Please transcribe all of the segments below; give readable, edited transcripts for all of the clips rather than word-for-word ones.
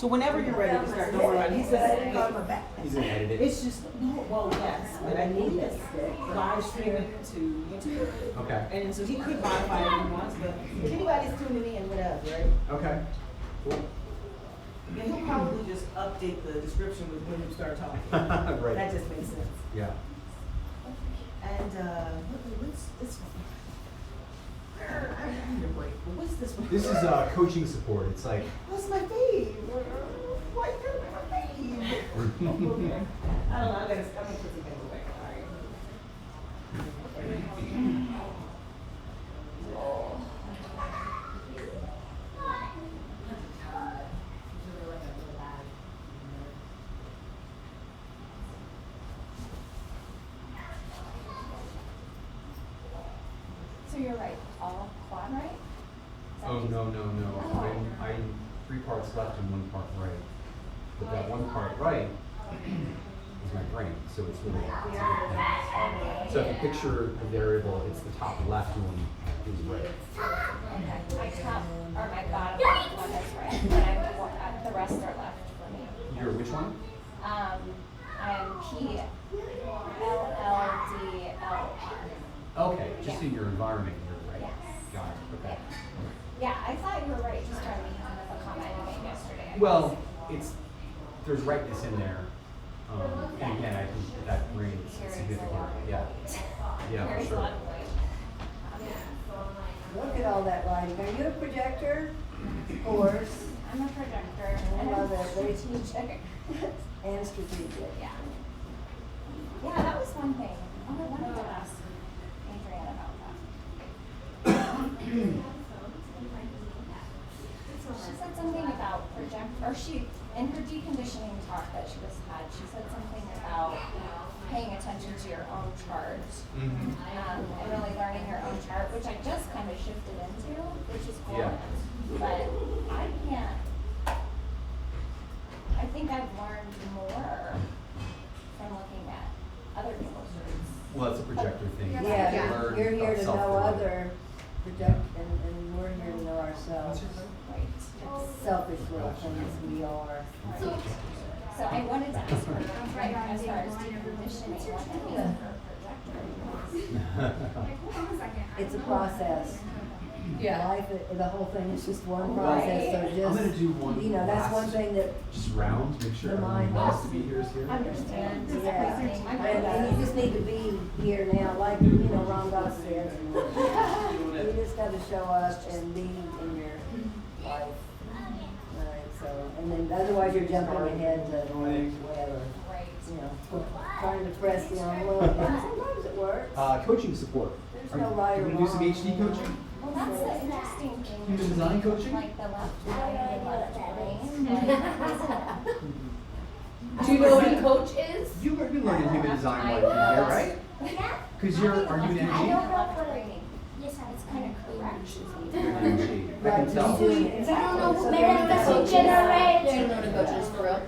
So whenever you're ready to start, don't worry about it. He's gonna edit it. It's just, no, well, yes, but I need this live streaming to YouTube. Okay. And so he could modify it if he wants, but if anybody's tuning in with us, right? Okay. Cool. Then he'll probably just update the description with when you start talking. Right. That just makes sense. Yeah. And what's this one? I need a break, but what's this one? This is coaching support. It's like What's my fave? Why you're my fave? I don't know. I'm gonna put some things away. All right. So you're right, all quad right? oh no. I'm 3 parts left and 1 part right. But that 1 part right is my brain, so it's really it's a good thing. So if you picture the variable, it's the top left one is right. Okay, my top, or my bottom left one is right, but the rest are left for me. You're which one? I'm PLLDLR. Okay, just in your environment, you're right. Yes. Got it. Okay. Yeah, I thought you were right, just from a comment you made yesterday. Well, there's rightness in there. And again, I think that brings significant. Yeah. Yeah, for Carries a sure. lot of weight. Look at all that writing. Are you a projector? Of course. I'm a projector. I love it. Very strategic. and strategic. Yeah. Yeah, that was one thing. Oh, I wanted to ask Adrienne about that. She said something about in her deconditioning talk that she just had, she said something about paying attention to your own chart. Mm-hmm. And really learning your own chart, which I just kind of shifted into, which is cool. Yeah. But I think I've learned more from looking at other people's charts. Well, it's a projector thing. Yeah, Learn you're here to know self-reliance. other project, and we're here to know ourselves. Right. Selfish little things we are. So I wanted to ask her, right, as far as deconditioning, what that means for a projector. It's a process. Yeah. Life, the whole thing is just one process, so just, I'm gonna do one that's one last- thing that, Just round, make sure The everyone mind wants has to be here is here. Understand yeah. everything. And you just need to be here now, like, Ron Goss said. You just gotta show up and be in your life. Alright, so, and then otherwise you're jumping ahead to whatever, Right. trying to press the envelope, and sometimes it works. Coaching support. There's no right or Can we do some wrong. HD coaching? Well, that's the interesting thing. Human design coaching? Like the left brain and left brain. Do you know what a coach is? You've been learning human design while you're here, right? Because are you an I energy? don't know what brain. Yes, it's kind of correct. Energy. I can tell. Doing it. I don't know So who maybe made that's the what generate. you Do you know what a coach is for real?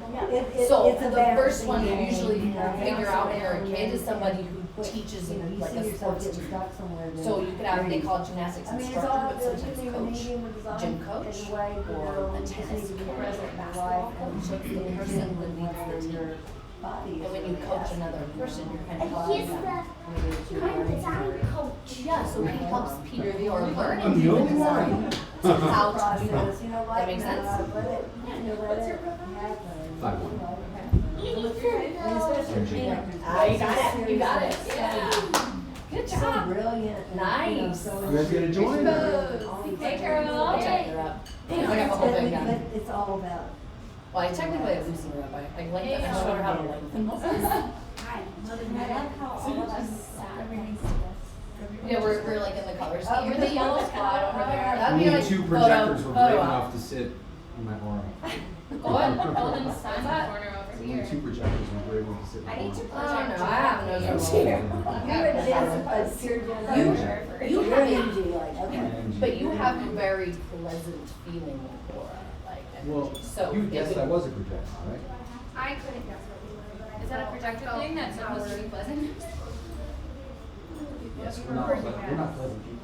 It- So it's a the balance first one you thing, usually figure out when you're a and kid is somebody who put- teaches you in like see a yourself sports getting team. stuck somewhere. So you could have, they call it gymnastics I mean, it's instructor, all but good. sometimes You coach, need with design gym coach, in a way, or you a just tennis need to be coach, present in your life basketball and coach, the the person who leads the your team. body is And when you really coach asking another person, you're kind of for helping it. them. I mean, it's your Kind of body. design coach. Yeah, so he helps people who are learning I'm the human only design one. how to do that. Process, That like, makes sense? let it happen. 5-1. And especially projectors. Ah, you got it. You got it. So- Yeah. Good So job. brilliant. and, Nice. so You guys gonna join? Hey, Carol. I'll check her out. I got the whole thing But down. it's all about. Well, I technically have loosened her up. I lengthen. I showed her how to lengthen. I love how all of us sat next to this. Yeah, we're like in the color scheme. You're the yellow spot over there. That'd be Only like 2 photo- projectors were photo brave op. enough to sit in my aura. Golden sun corner over Only here. 2 projectors were brave enough to sit in my I need to aura. Oh, project. no, I have no you. nose You here. would have a pure generator. You You're have energy, like, okay. And- But you have a very pleasant feeling aura, like Well, energy. So you it guessed would- I was a projector, right? I couldn't guess what you were. Is that a projector thing that's supposed to be pleasant? Yes, we're not pleasant people.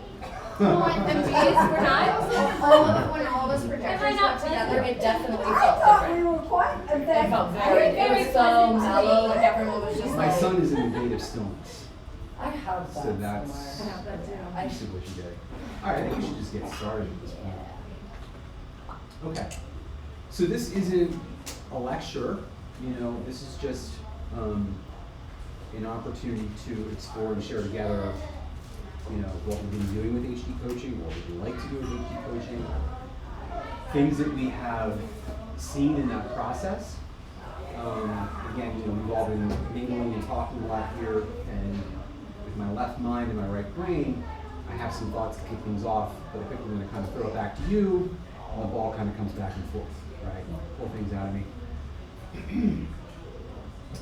Oh, and bees, we're not? When all of us projectors Am I not got together, pleasant? it definitely I felt thought we different. quite, in It fact. felt very, Very it was so pleasant to mellow, me. like everyone was just My like. son is in a state of stillness. I have that So somewhere. that's I basically what you get. All right, I think we should just get started at this point. Okay. So this isn't a lecture, you know, this is just an opportunity to explore and share together of, you know, what we've been doing with HD coaching, what we'd like to do with HD coaching, things that we have seen in that process. Again, you know, we've all been mingling and talking a lot here, and with my left mind and my right brain, I have some thoughts to kick things off, but I think we're going to kind of throw it back to you, and the ball kind of comes back and forth, right? Pull things out of me.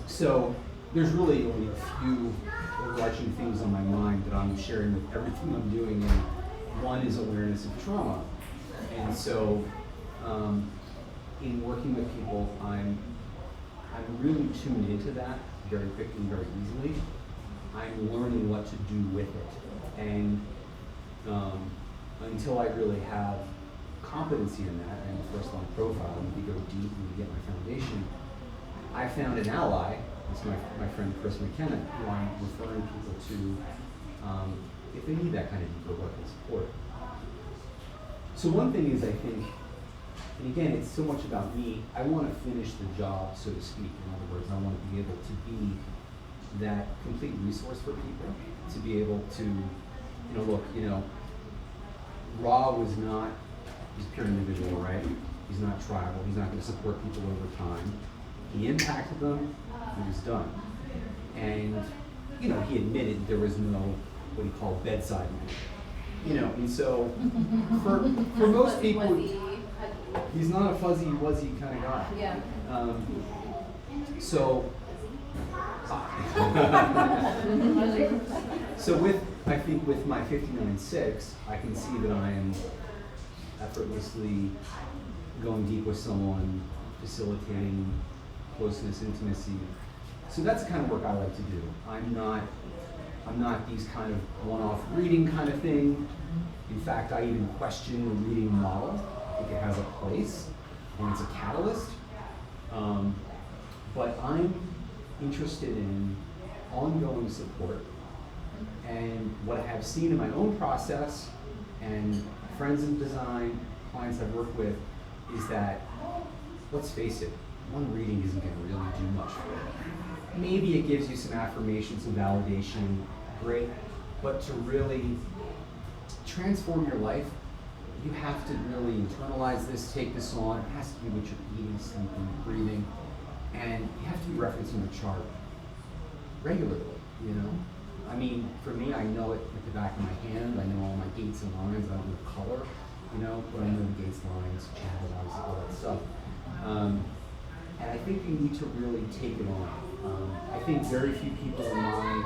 So there's really only a few overarching things on my mind that I'm sharing with everything I'm doing, and one is awareness of trauma. And so in working with people, I'm really tuned into that very quickly, very easily. I'm learning what to do with it. And until I really have competency in that and first line profile, and we go deep and we get my foundation, I found an ally. It's my friend Chris McKenna, who I'm referring people to if they need that kind of deeper work and support. So one thing is, I think, and again, it's so much about me, I want to finish the job, so to speak. In other words, I want to be able to be that complete resource for people, to be able to, you know, look, you know, Ra was not, he's a pure individual, right? He's not tribal, he's not going to support people over time. He impacted them, he was done. And, you know, he admitted there was no, what he called bedside manner. You know, and so, for most people, he's not a fuzzy, wuzzy kind of guy. Yeah. So with, I think with my 59.6, I can see that I am effortlessly going deep with someone, facilitating closeness, intimacy. So that's the kind of work I like to do. I'm not these kind of one-off reading kind of thing. In fact, I even question the reading model. I think it has a place, and it's a catalyst. But I'm interested in ongoing support. And what I have seen in my own process and friends in design, clients I've worked with, is that, let's face it, one reading isn't going to really do much for you. Maybe it gives you some affirmation, some validation, great, but to really transform your life, you have to really internalize this, take this on. It has to be what you're eating, sleeping, breathing, and you have to be referencing the chart regularly, you know? I mean, for me, I know it at the back of my hand. I know all my gates and lines. I don't know color, you know, but I know the gates, lines, channel, obviously, all that stuff. And I think you need to really take it on. I think very few people in my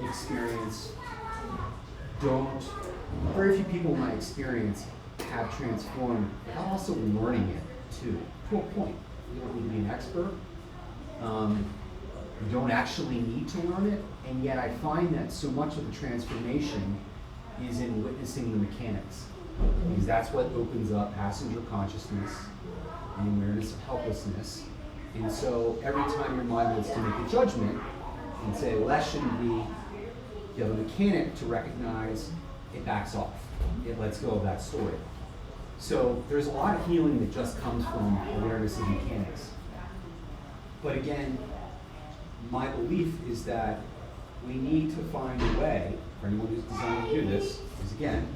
experience very few people in my experience have transformed, but also learning it too, to a point. You don't need to be an expert. You don't actually need to learn it, and yet I find that so much of the transformation is in witnessing the mechanics, because that's what opens up passenger consciousness and awareness of helplessness. And so every time your mind wants to make a judgment and say, well, that shouldn't be, you have a mechanic to recognize, it backs off. It lets go of that story. So there's a lot of healing that just comes from awareness of mechanics. But again, my belief is that we need to find a way, for anyone who's designed to do this, is again,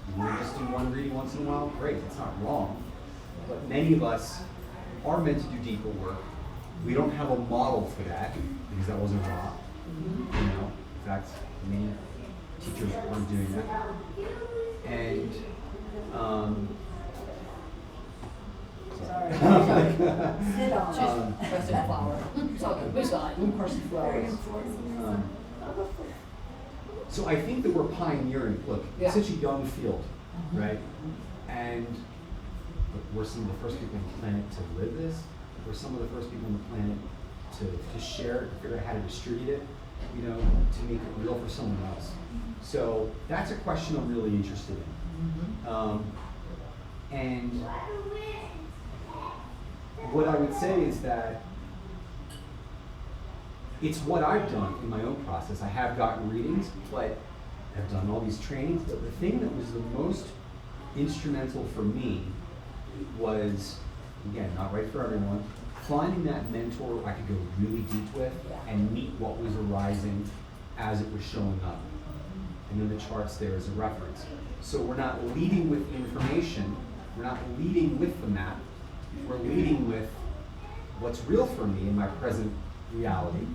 you want to just do one reading once in a while, great, it's not wrong. But many of us are meant to do deeper work. We don't have a model for that, because that wasn't raw. You know, in fact, many teachers weren't doing that. And Sorry. Sit on Just press a flower. It's all good. Which line? Very important. So I think that we're pioneering. Look, it's such a young field, right? And we're some of the first people on the planet to live this. We're some of the first people on the planet to share it, to figure out how to distribute it, you know, to make it real for someone else. So that's a question I'm really interested in. And what I would say is that it's what I've done in my own process. I have gotten readings, but I've done all these trainings. But the thing that was the most instrumental for me was, again, not right for everyone, finding that mentor I could go really deep with and meet what was arising as it was showing up. And then the chart's there as a reference. So we're not leading with information, we're not leading with the map, we're leading with what's real for me in my present reality.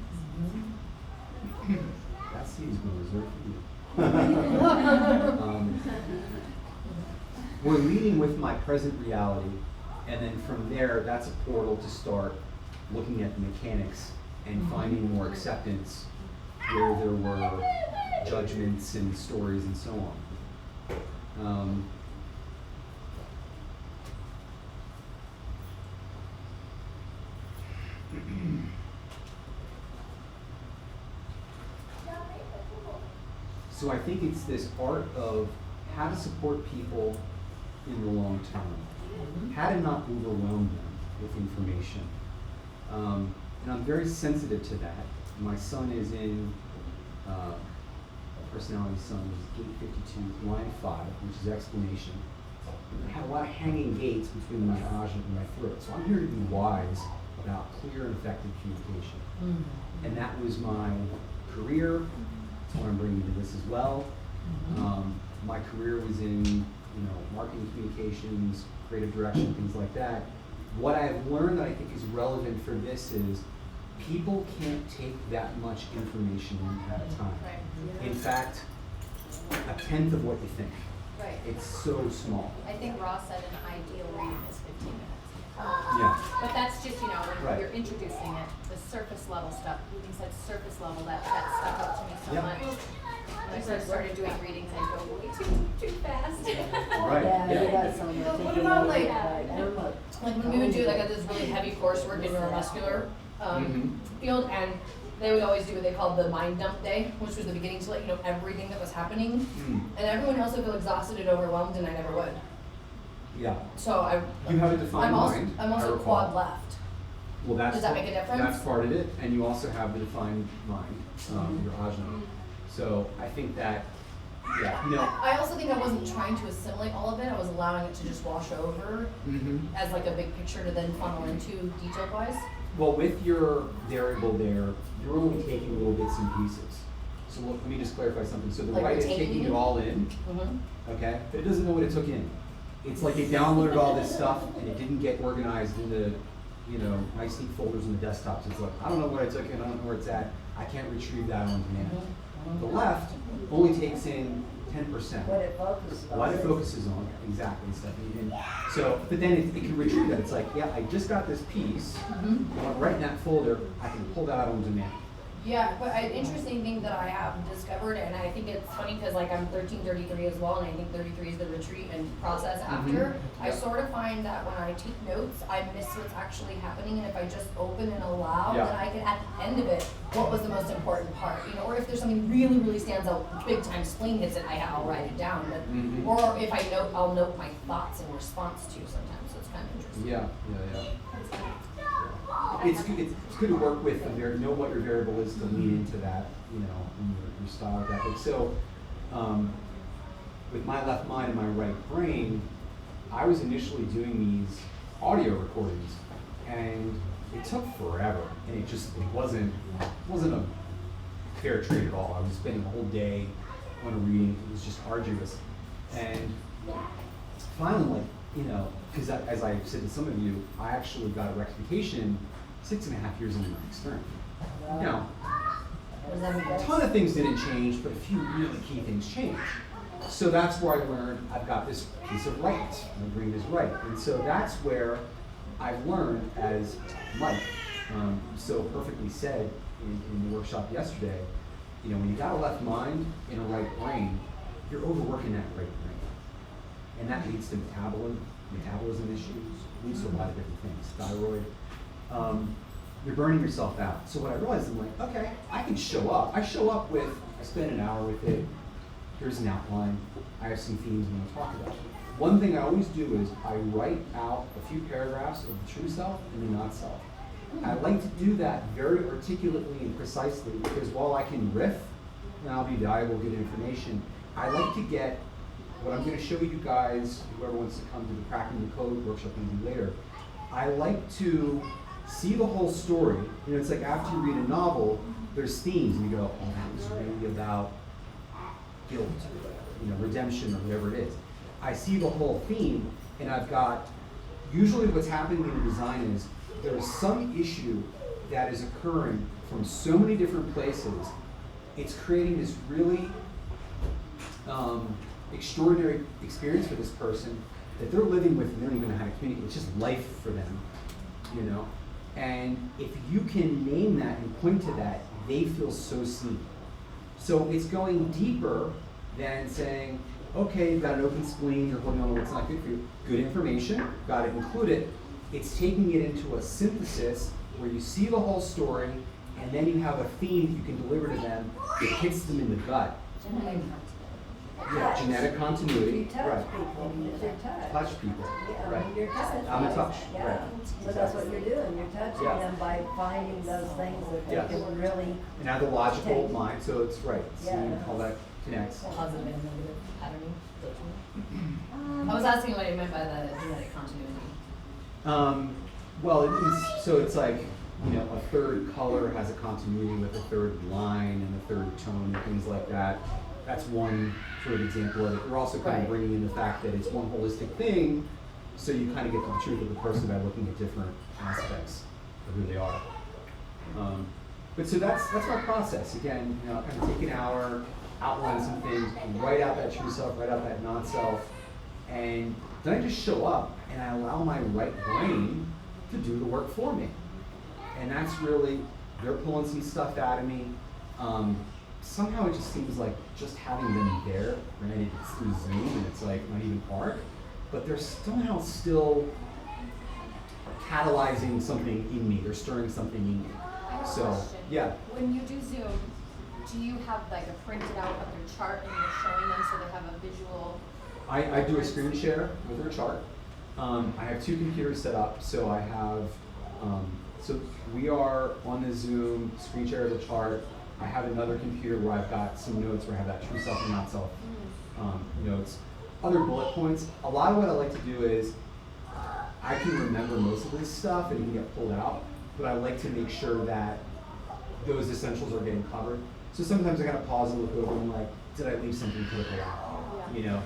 That seems reserved for you. We're leading with my present reality, and then from there, that's a portal to start looking at the mechanics and finding more acceptance where there were judgments and stories and so on. So I think it's this art of how to support people in the long term, how to not overwhelm them with information. And I'm very sensitive to that. My son is in, personality son is gate 52, line 5, which is explanation. I had a lot of hanging gates between my ajna and my throat. So I'm here to be wise about clear and effective communication. And that was my career. That's what I'm bringing to this as well. My career was in, marketing communications, creative direction, things like that. What I've learned that I think is relevant for this is people can't take that much information in at a time. Right. In fact, 1/10 of what you think. Right. It's so small. I think Ross said an ideal reading is 15 minutes. Yeah. But that's just, when Right. you're introducing it, the surface level stuff. He said surface level, that stuck out to me so Yeah. much. When I first started doing readings, I'd go way too fast. Right. Yeah, you got some. What about, like, like Like when we would do this really heavy coursework in neuromuscular field, and they would always do what they called the mind dump day, which was the beginning to let you know everything that was happening. And everyone else would feel exhausted and overwhelmed, and I never would. Yeah. So You have a defined mind. I'm I also recall. quad left. Well, that's Does that make a difference? That's part of it, and you also have the defined mind, your ajna. So I think that, I also think I wasn't trying to assimilate all of it. I was allowing it to just wash over as like a big picture to then funnel into detail wise. Well, with your variable there, you're only taking little bits and pieces. So let me just clarify something. So the Like right is retaining taking it? it all in, okay? But it doesn't know what it took in. It's like it downloaded all this stuff and it didn't get organized into, nice neat folders on the desktops. It's like, I don't know what I took in, I don't know where it's at. I can't retrieve that on demand. The left only takes in 10%. what it focuses on. What it focuses on, exactly, Stephanie. And so, but then it can retrieve that. It's like, yeah, I just got this piece. Right in that folder, I can pull that out on demand. Yeah, but an interesting thing that I have discovered, and I think it's funny because like I'm 1333 as well, and I think 33 is the retreat and process after. I sort of find that when I take notes, I miss what's actually happening, and if I just open and allow, Yeah. then I can at the end of it, what was the most important part, or if there's something really, really stands out, big time spleen hits it, I'll write it down. But or if I note, I'll note my thoughts in response to sometimes. So it's kind of interesting. Yeah. It's good to work with and know what your variable is to lean into that, in your style of that. Like so, with my left mind and my right brain, I was initially doing these audio recordings, and it took forever, and it wasn't a fair trade at all. I was spending a whole day on a reading. It was just arduous, and finally, because as I said to some of you, I actually got a rectification 6.5 years into my experiment. Now, What does that mean? a ton of things didn't change, but a few really key things changed. So that's where I learned I've got this piece of right. My brain is right. And so that's where I've learned, as Mike so perfectly said in the workshop yesterday, when you got a left mind and a right brain, you're overworking that right brain. And that leads to metabolism issues, leads to a lot of different things, thyroid. You're burning yourself out. So what I realized, I'm like, okay, I can show up. I spend an hour with it. Here's an outline. I have some themes I'm going to talk about. one thing I always do is I write out a few paragraphs of the true self and the not self. I like to do that very articulately and precisely because while I can riff and I'll be valuable, good information, I like to get what I'm going to show you guys, whoever wants to come to the Cracking the Code workshop and do later. I like to see the whole story. You know, it's like after you read a novel, there's themes, and you go, oh, that was really about guilt, you know, redemption, or whatever it is. I see the whole theme, and I've got, usually what's happening in the design is there's some issue that is occurring from so many different places. It's creating this really extraordinary experience for this person that they're living with and they don't even know how to communicate. It's just life for them, you know? And if you can name that and point to that, they feel so seen. So it's going deeper than saying, okay, you've got an open spleen, you're holding on to what's not good for you. Good information, got to include it. It's taking it into a synthesis where you see the whole story and then you have a theme you can deliver to them that hits them in the gut. Yeah, genetic continuity, You touch right. people, you're touch. Touch people, Yeah, right. you're touching. I'm a touch, Yeah. right. So that's what you're doing, you're touching Yeah. them by finding those things that they Yes. can really, And have the logical Take. mind, so it's right. See Yeah. how that connects. Positive and negative patterning. I was asking what you meant by the genetic continuity. Well, so it's like, you know, a third color has a continuity with a third line and a third tone and things like that. That's one sort of example of it. You're also kind of Right. bringing in the fact that it's one holistic thing, so you kind of get to the truth of the person by looking at different aspects of who they are. But so that's my process. Again, you know, kind of take an hour, outline some things, write out that true self, write out that non-self, and then I just show up and I allow my right brain to do the work for me. And that's really, they're pulling some stuff out of me. Somehow it just seems like just having them there, granted it's through Zoom and it's like not even hard, but they're somehow still catalyzing something in me. They're stirring something in me. I have a So, question. yeah. When you do Zoom, do you have like a printed out of their chart and you're showing them so they have a visual? I do a screen share with her chart. I have two computers set up, so I have, so we are on the Zoom, screen share of the chart. I have another computer where I've got some notes where I have that true self and not self notes. Other bullet points. A lot of what I like to do is, I can remember most of this stuff and it can get pulled out, but I like to make sure that those essentials are getting covered. So sometimes I gotta pause and look over and like, did I leave something critical out? You know?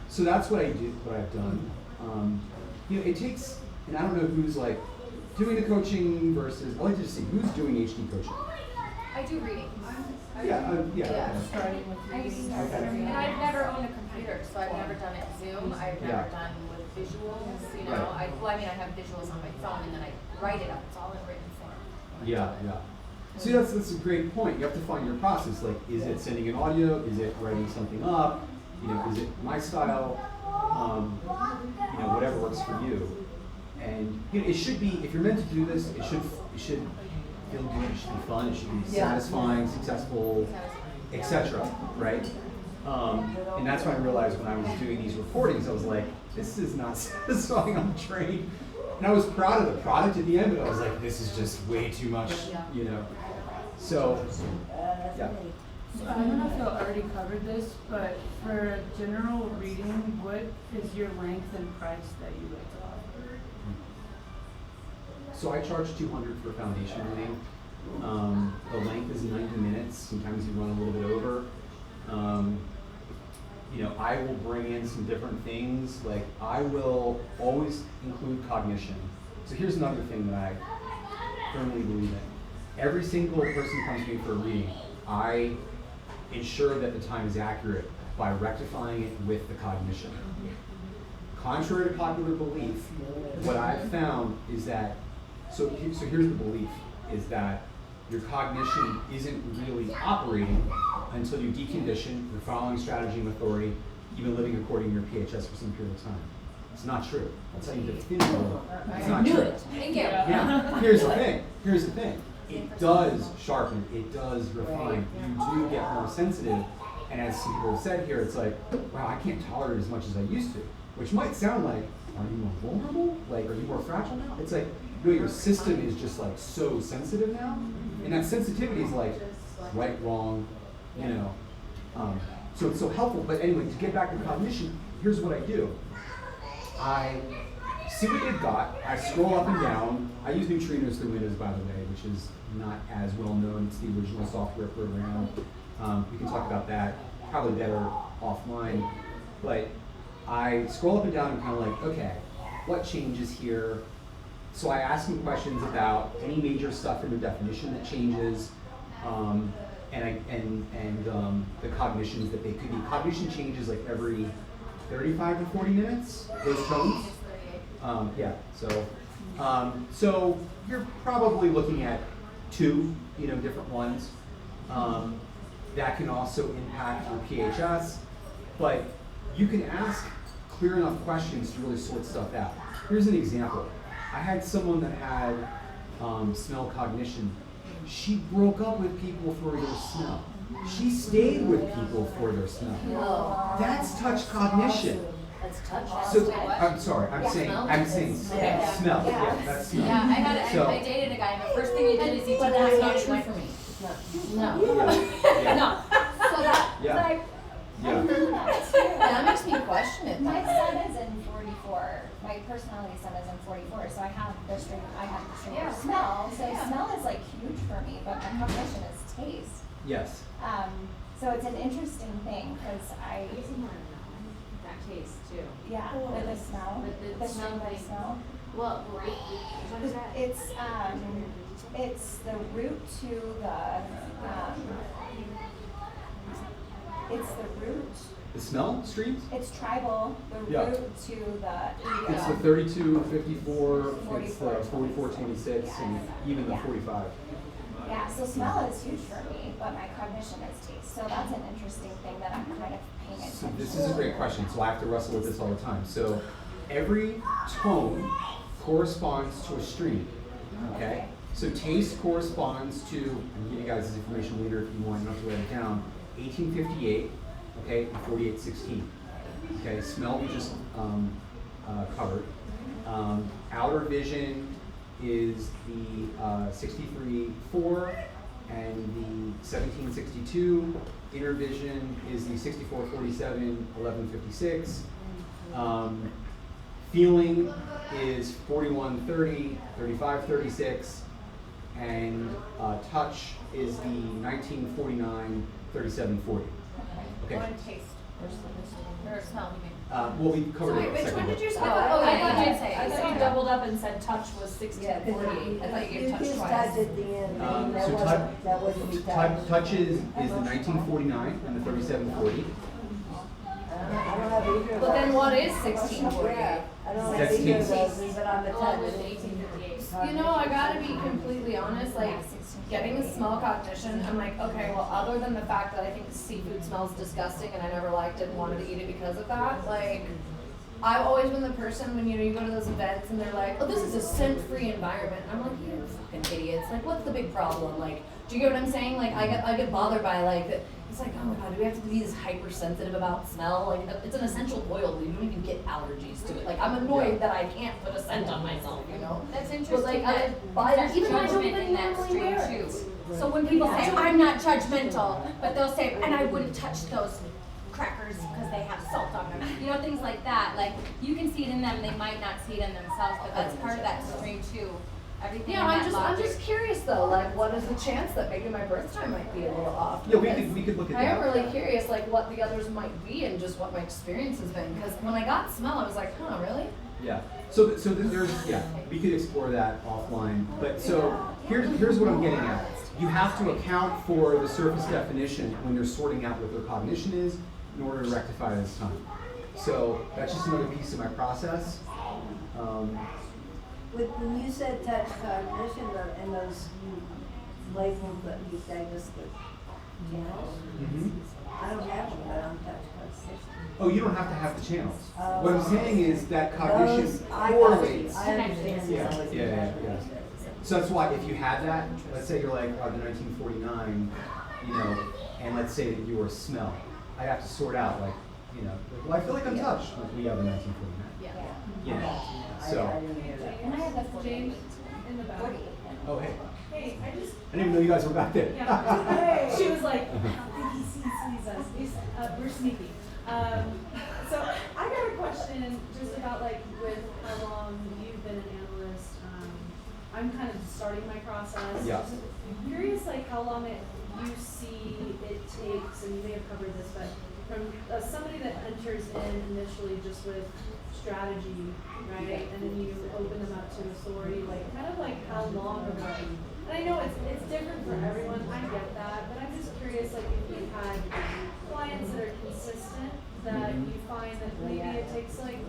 So that's what I do, what I've done. You know, it takes, and I don't know who's like doing the coaching versus, I like to just see who's doing HD coaching. I do readings. Yeah. Starting with reading. And I've never owned a computer, so I've never done it Zoom. I've Yeah. never done with visuals, you know. Right. I mean, I have visuals on my phone and then I write it up. It's all in written form. Yeah. See, that's a great point. You have to find your process. Like, is it sending an audio? Is it writing something up? You know, is it my style? You know, whatever works for you. And you know, it should be, if you're meant to do this, it should feel good. It should be fun. It should be satisfying, successful, etc. Right? And that's when I realized when I was doing these recordings, I was like, this is not satisfying on the train. And I was proud of the product at the end, but I was like, this is just way too much, you know. So, yeah. I don't know if y'all already covered this, but for general reading, what is your length and price that you like to offer? So I charge $200 for foundation reading. The length is 90 minutes. Sometimes you run a little bit over. You know, I will bring in some different things. Like I will always include cognition. So here's another thing that I firmly believe in. Every single person comes to me for a reading. I ensure that the time is accurate by rectifying it with the cognition. Contrary to popular belief, what I've found is that, so here's the belief, is that your cognition isn't really operating until you decondition, you're following strategy and authority, even living according to your PHS for some period of time. It's not true. I'll tell you definitively, it's not true. Thank you. Now, here's the thing. It does sharpen, it does refine. You do get more sensitive, And as some people have said here, it's like, wow, I can't tolerate as much as I used to. Which might sound like, are you more vulnerable? Like, are you more fragile now? It's like, no, your system is just like so sensitive now. And that sensitivity is like right, wrong, you know. So it's so helpful. But anyway, to get back to cognition, here's what I do. I see what they've got. I scroll up and down. I use Neutrinos through Windows, by the way, which is not as well known. It's the original software program. We can talk about that, probably better offline. But I scroll up and down and kind of like, okay, what changes here? So I ask them questions about any major stuff in the definition that changes, and the cognitions that they could be. Cognition changes like every 35 to 40 minutes, those tones. Yeah, so you're probably looking at 2, different ones. That can also impact your PHS, but you can ask clear enough questions to really sort stuff out. Here's an example. I had someone that had smell cognition. She broke up with people for their smell. She stayed with people for their smell. Oh. That's touch cognition. That's touch. So I'm sorry. I'm saying Yeah. smell. Yeah, that's smell. Yeah, So- I dated a guy, and the first thing he did is he took But my that's smell not and true went for for me. me. No. Yeah. No. So that, Yeah. like, Yeah. That makes me question it. My son is in 44. My personality son is in 44, so I have the string Yeah. of smell. So Yeah. smell is like huge for me, but my cognition is taste. Yes. So it's an interesting thing because That taste too. with the smell, With the smell string of thing. smell. Well, what is that? It's the root to the it's the root. The smell streams? It's tribal. The Yeah. root to the It's the 32, 54, it's the 44, 44, 26, and even the Yeah. 45. Yeah, so smell is huge for me, but my cognition is taste. So that's an interesting thing that I'm kind of paying So attention to. this is a great question, so I have to wrestle with this all the time. So every tone corresponds to a stream, okay? So taste corresponds to, I'm giving you guys this information later if you want, you don't have to write it down, 1858, okay, and 4816. Okay, smell we just covered. Outer vision is the 63.4 and the 1762. Inner vision is the 64.47, 11.56. Feeling is 41.30, 35.36. And touch is the 1949, 37.40. Okay. one taste. Or smell, you mean? Well, we covered Sorry, it which second one did book. you say? Oh, yeah, yeah, you you did say. I thought you doubled up and said touch was 1648. I thought you gave touch just twice. touched at the end, and that So wasn't the touch. touches is the 1949 and the 3740. I don't have either of those. But then what is 1648? Yeah, I don't have That's either of taste. those, but I'm a Well, touch. with 1858. You know, I gotta be completely honest, like, getting the smell cognition, I'm like, okay, well, other than the fact that I think seafood smells disgusting and I never liked it and wanted to eat it because of that, like, I've always been the person when, you go to those events and they're like, oh, this is a scent-free environment. I'm like, you fucking idiots. Like, what's the big problem? Like, do you get what I'm saying? Like, I get bothered by, like, it's like, oh my god, do we have to be this hypersensitive about smell? Like, it's an essential oil. You don't even get allergies to it. Like, I'm annoyed that I can't put a scent on myself, That's But interesting like, that but there's even though I don't judgment even in that normally stream wear it. too. So when people say, I'm not judgmental, but they'll say, and I wouldn't touch those crackers because they have salt on them. Things like that. Like, you can see it in them, they might not see it in themselves, but that's part of that stream too. Everything yeah, in I'm that just logic. curious though, like, what is the chance that maybe my birth time might be a little off? Yeah, Because we could look at I am that. really curious, like, what the others might be and just what my experience has been. Because when I got smell, I was like, huh, really? Yeah. So there's we could explore that offline. But so here's what I'm getting at. You have to account for the surface definition when you're sorting out what their cognition is in order to rectify this time. So that's just another piece of my process. When you said touch cognition and those labels that you gave us, the channels, I don't have them, but I'm touch cognition. Oh, you don't have to have the channels. What I'm saying is that cognition Those, I correlates. understand. Yeah. So that's why if you had that, let's say you're like the 1949, and let's say that you were smell. I have to sort out like, well, I feel like I'm touched. Like we have a 1949. Yeah. You know, I so. didn't hear that. And I have the 48. In the back. Oh, hey. Hey, I just, I didn't even know you guys were back there. yeah. She was like, I don't think he sees us. We're sneaky. So I got a question just about like with how long you've been an analyst. I'm kind of starting my process. Yeah. Just curious like how long you see it takes, and you may have covered this, but from somebody that enters in initially just with strategy, right, and then you open them up to authority, like kind of like how long of a, and I know it's different for everyone, I get that, but I'm just curious like if you've had clients that are consistent, that you find that maybe it takes like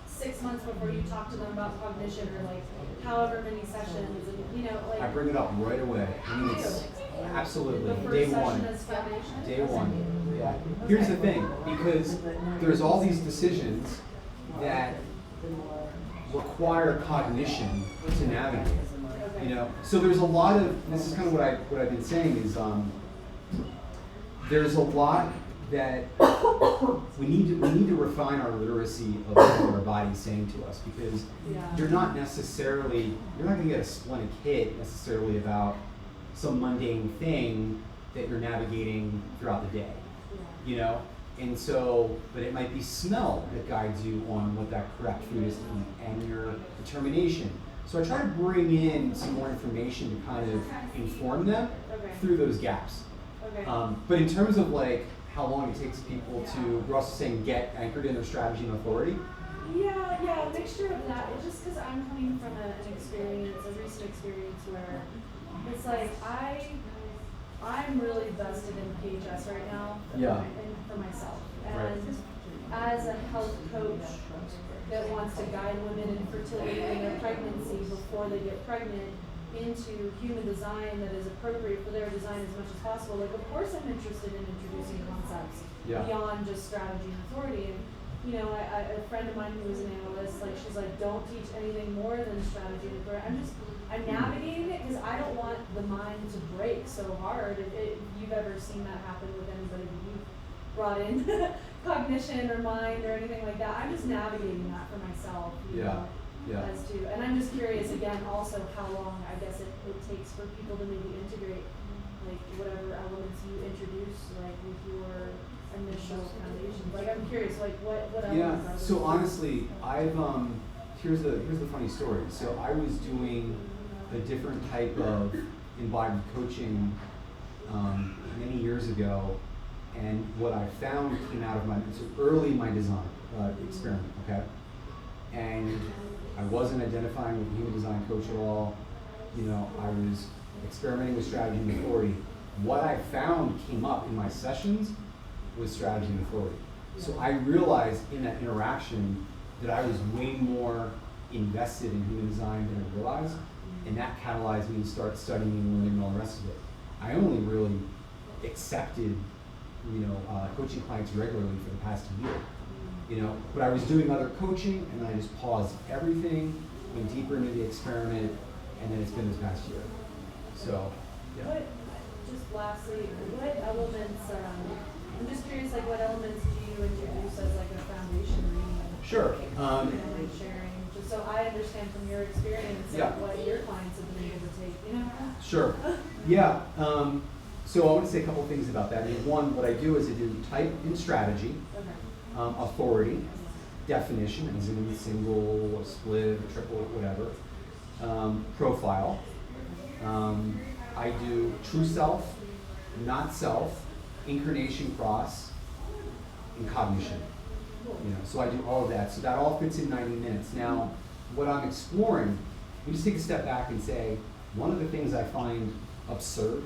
6 months before you talk to them about cognition, or like however many sessions, and like. I bring it up right away. I mean, it's absolutely The day first one. session is foundation? Day one. Yeah. Here's the thing, because there's all these decisions that require cognition to navigate. So there's a lot of, this is kind of what I've been saying is there's a lot that we need to refine our literacy of what our body's saying to us, because you're not going to get a splenic hit necessarily about some mundane thing that you're navigating throughout the day, and so, but it might be smell that guides you on what that correct food is to eat, and your determination. So I try to bring in some more information to kind of inform them through those gaps. But in terms of like how long it takes people to, we're also saying get anchored in their strategy and authority. Yeah, a mixture of that. It's just because I'm coming from a recent experience where it's like I'm really vested in PHS right now. For myself. And as a health coach that wants to guide women in fertility and their pregnancy before they get pregnant into human design that is appropriate for their design as much as possible, like of course I'm interested in introducing concepts beyond just strategy and authority. And a friend of mine who was an analyst, like she's like, don't teach anything more than strategy and authority. I'm navigating it because I don't want the mind to break so hard. If you've ever seen that happen with anybody that you've brought in cognition or mind or anything like that, I'm just navigating that for myself. As to, and I'm just curious again also how long I guess it takes for people to maybe integrate like whatever elements you introduce like with your initial foundation. Like I'm curious like what elements are so honestly I've here's the funny story. So I was doing a different type of embodied coaching many years ago, and what I found came out of early in my design experiment, okay? And I wasn't identifying with a human design coach at all. I was experimenting with strategy and authority. What I found came up in my sessions was strategy and authority. So I realized in that interaction that I was way more invested in human design than I realized, and that catalyzed me to start studying and learning all the rest of it. I only really accepted, coaching clients regularly for the past year. But I was doing other coaching, and then I just paused everything, went deeper into the experiment, and then it's been this past year. So, yeah. Just lastly, what elements, I'm just curious, like what elements do you introduce as like a foundation reading? Sure. And like sharing, just so I understand from your experience what your clients have been able to take, Sure. Yeah. So I want to say a couple things about that. One, what I do is I do type and strategy, authority, definition, as in single, or split, or triple, whatever, profile. I do true self, not self, incarnation cross, and cognition. So I do all of that. So that all fits in 90 minutes. Now, what I'm exploring, we just take a step back and say, one of the things I find absurd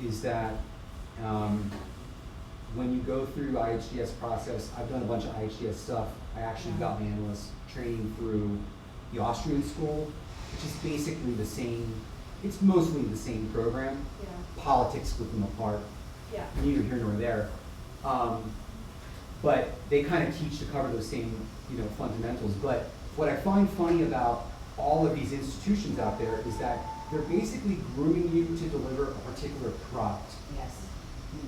is that when you go through IHDS process, I've done a bunch of IHDS stuff. I actually got my analyst training through the Austrian school, which is basically the same, it's mostly the same program. Politics split them apart. Neither here nor there. But they kind of teach to cover those same, fundamentals. But what I find funny about all of these institutions out there is that they're basically grooming you to deliver a particular product. Yes.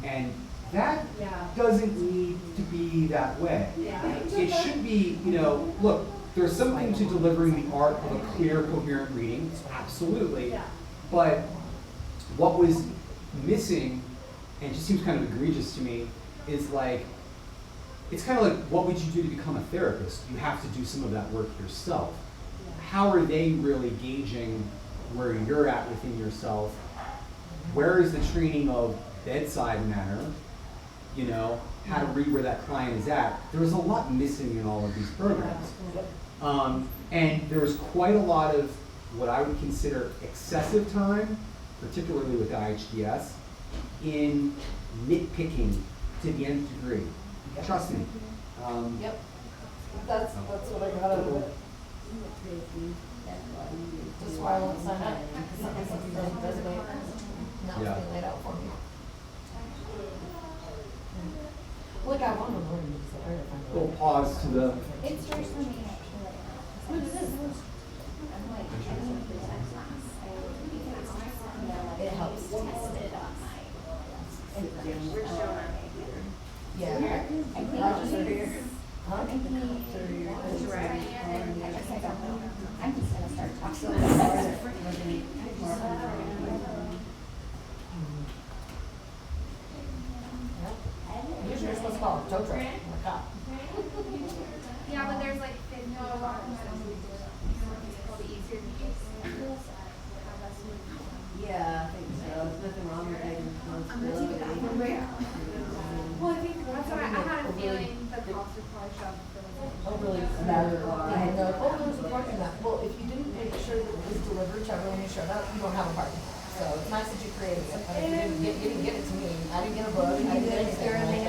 And That Yeah. doesn't need to be that way. Yeah. It should be, look, there's something to delivering the art of a clear, coherent reading, absolutely. Yeah. But what was missing, and just seems kind of egregious to me, is like, it's kind of like, what would you do to become a therapist? You have to do some of that work yourself. How are they really gauging where you're at within yourself? Where is the training of bedside manner? How to read where that client is at. There was a lot missing in all of these programs. And there was quite a lot of what I would consider excessive time, particularly with IHDS, in nitpicking to the nth degree. Trust me. Yep. That's what I got out of it. That's why I won't sign up, because something doesn't resonate, not Yeah. being laid out for me. Like, I want to learn this, I gotta find a Little way. pause to the. It's yours for me, actually. What is this? I'm like, I think the next class, It helps. tested on my information. We're showing. Yeah. I think I just heard here. Huh? I think he, Right. I guess I don't know. I'm just gonna start talking. Usually you're supposed to call it tow truck, I'm a cop. Yeah, but there's like 50 walking around it's probably easier to use. Yeah, I think so. There's nothing wrong with taking responsibility. Well, I think that's what I had a feeling the cops would probably shove for like. Overly matter. And they're like, oh, there's a parking lot. Well, if you didn't make sure that it was delivered to everyone who showed up, you don't have a parking lot. So it's nice that you created it. I mean, you didn't get it to me. I didn't get a book. I didn't get anything.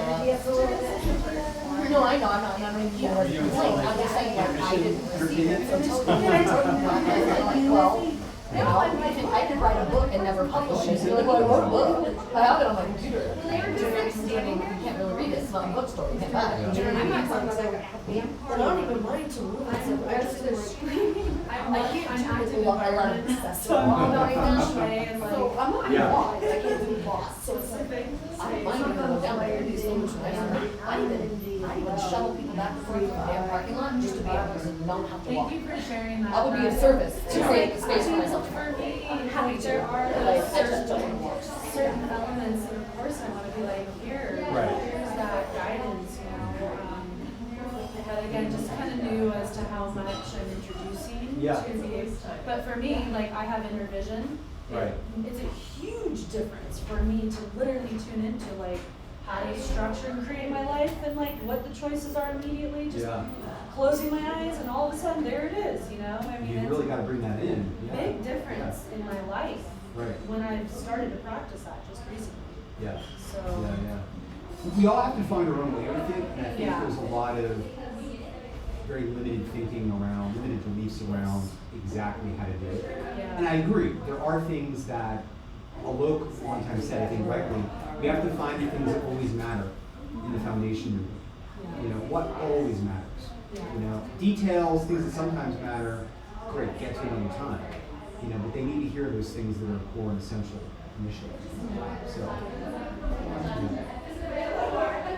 No, I know, I'm not even here to complain. I'm just saying that I didn't receive it until you did. I'm like, well, I could write a book and never publish it. You're like, well, I wrote a book. I have it on my computer. You can't really read it. It's not a bookstore. You can't buy it. Do you know what I mean? I don't even mind to move. I just like, I'm active environment, environment, so I'm not even and like. So I'm not a Yeah. boss. I can't do boss. So it's like, I don't mind even go down there and do so much nicer. I even shuttle people back and forth from the damn parking lot just to be able to not have to walk. Thank you for sharing that. That would be a service to Yeah. create the space for myself. For me, I'm happy to. there are Like, those I just don't want to walk. certain elements, and of course I want to be like, here, Right. here's that guidance, but again, just kind of new as to how much I'm introducing Yeah. to these. But for me, like, I have inner vision. Right. It's a huge difference for me to literally tune into, like, how to structure and create my life and, like, what the choices are immediately, just Yeah. closing my eyes and all of a sudden, there it is, I mean, You it's really got to bring that in. a Yeah. big difference in my life Right. when I've started to practice that just recently. Yeah. So, Yeah. We all have to find our own way with it, and I think Yeah. there's a lot of very limited thinking around, limited beliefs around exactly how to do it. yeah. And I agree, there are things that, Alok one time said, I think rightly, we have to find the things that always matter in the foundation. What always matters. Details, things that sometimes matter, great, get to it another time. But they need to hear those things that are core and essential initially. So, yeah.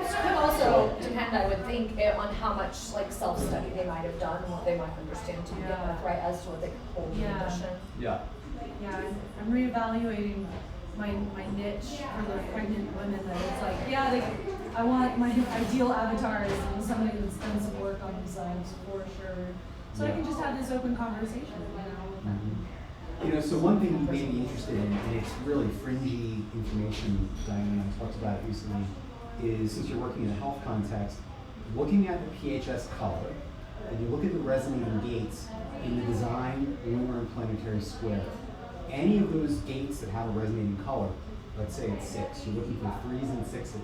It could also depend, I would think, on how much like self-study they might have done and what they might understand to begin with, right, as to what they could hold in Yeah. addition. Yeah. Yeah, I'm reevaluating my niche for the pregnant women that it's like, yeah, I want my ideal avatar is somebody that's done some work on themselves for sure. So I can just have this open conversation, So one thing you may be interested in, and it's really fringy information, Diane talked about it recently, is since you're working in a health context, looking at the PHS color, and you look at the resonating gates in the design, lunar, and planetary square. Any of those gates that have a resonating color, let's say it's 6, you're looking for 3s and 6s.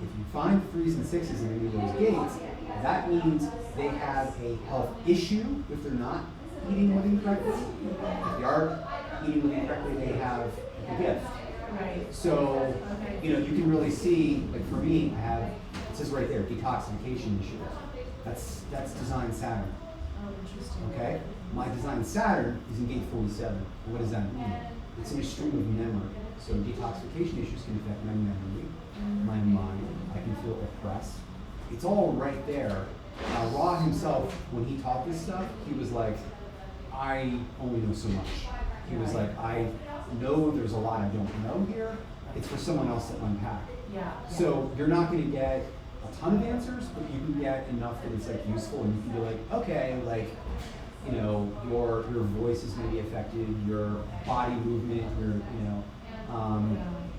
If you find 3s and 6s in any of those gates, that means they have a health issue if they're not eating living correctly. If they are eating living correctly, they have a gift. Right. So, you can really see, like for me, I have, it says right there, detoxification issue. That's design Saturn. Oh, interesting. Okay? My design Saturn is in gate 47. What does that mean? it's in a stream of memory. So detoxification issues can affect my memory, my mind. I can feel oppressed. It's all right there. Ra himself, when he taught this stuff, he was like, I only know so much. He was like, I know there's a lot I don't know here. It's for someone else to unpack. Yeah. So you're not going to get a ton of answers, but you can get enough that it's like useful, and you can be like, okay, like, you know, your voice is going to be affected, your body movement,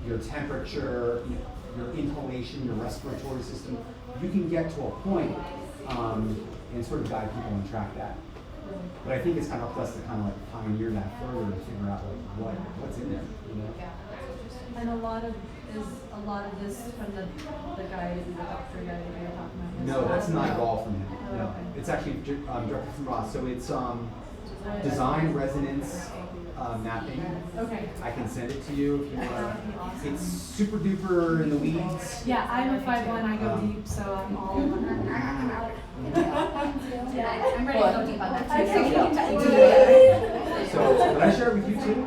your temperature, your inhalation, your respiratory system. You can get to a point and sort of guide people and track that. But I think it's kind of up to us to kind of like pioneer that further and figure out like what's in there, you know? And a lot of this from the guy, the doctor guy that you were talking about. No, that's not at all from him. Oh, No, okay. it's actually directly from Ross. So it's design resonance mapping. Okay. I can send it to you if you want. It's super duper in the weeds. Yeah, I'm a 5'1", I go deep, so I'm all. Yeah, I'm ready to go deep on that too. So did I share it with you too?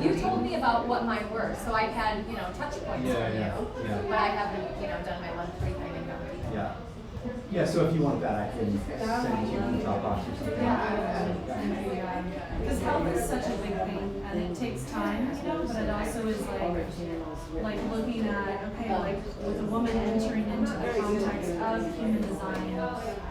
You told me about what mine were, so I've had, touch points Yeah, from yeah, you. yeah. But I haven't, done my 1, 3 thing and gone deep. Yeah. Yeah, so if you want that, I can send it to you in the Dropbox or something. Because health is such a big thing, and it takes time, but it also is like looking at, okay, like with a woman entering into the context of human design,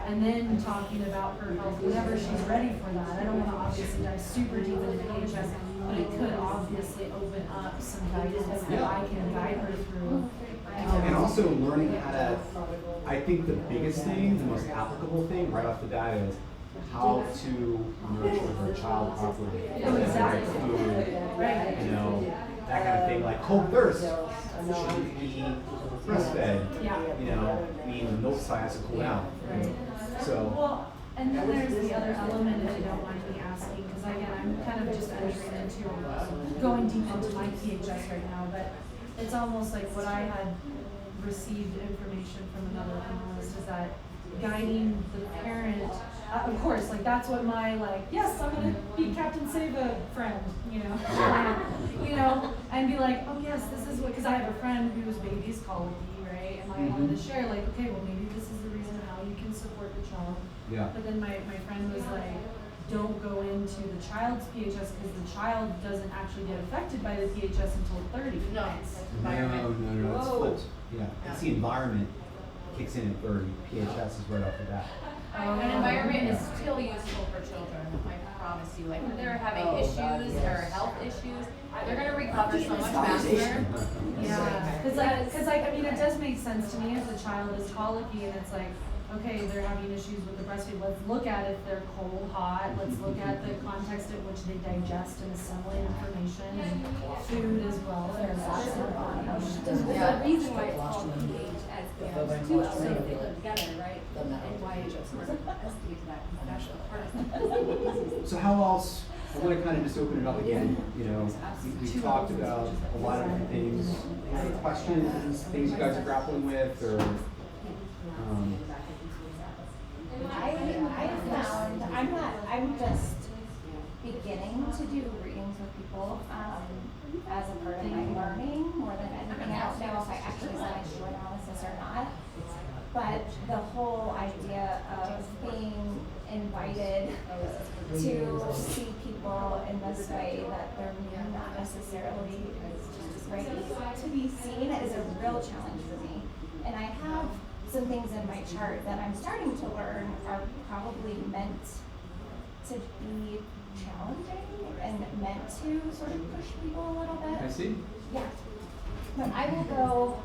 and then talking about her health whenever she's ready for that. I don't want to obviously dive super deep into PHS, but it could obviously open up some guidance that I can guide her through. And also learning how to, I think the biggest thing, the most applicable thing right off the bat is how to nurture her child properly. Exactly. Food, Right. that kind of thing, like cold thirst should be breastfed. Yeah. The milk supply has to cool down. So. Well, and then there's the other element, if you don't mind me asking, because again, I'm kind of just entering into going deep into my PHS right now, but it's almost like what I had received information from another analyst is that guiding the parent, of course, like that's what my yes, I'm gonna be Captain Save a friend, and be like, oh yes, this is what, because I have a friend whose baby's colicky, right, and I wanted to share okay, well maybe this is the reason how you can support the child. Yeah. But then my friend was like, don't go into the child's PHS because the child doesn't actually get affected by the PHS until 30. No. No, it's flipped. Yeah, it's the environment kicks in at 30. PHS is right off the bat. An environment is still useful for children, I promise you. Like when they're having issues or health issues, they're gonna recover so much faster. Yeah, because it does make sense to me if the child is colicky and it's like, okay, they're having issues with the breastfeed. Let's look at if they're cold, hot. Let's look at the context in which they digest and assimilate information and food as well. There's a reason why it's called PHS, too, so they live together, right? And why it just wasn't escalated to that, because that's the part. So how else? I want to kind of just open it up again. We talked about a lot of different things. Any questions, things you guys are grappling with, or? I found, I'm just beginning to do readings with people, as a part of my learning more than anything. I don't know if I actually said I should do analysis or not, but the whole idea of being invited to see people in this way that they're not necessarily ready to be seen is a real challenge for me. And I have some things in my chart that I'm starting to learn are probably meant to be challenging and meant to sort of push people a little bit. I see. Yeah. But I will go.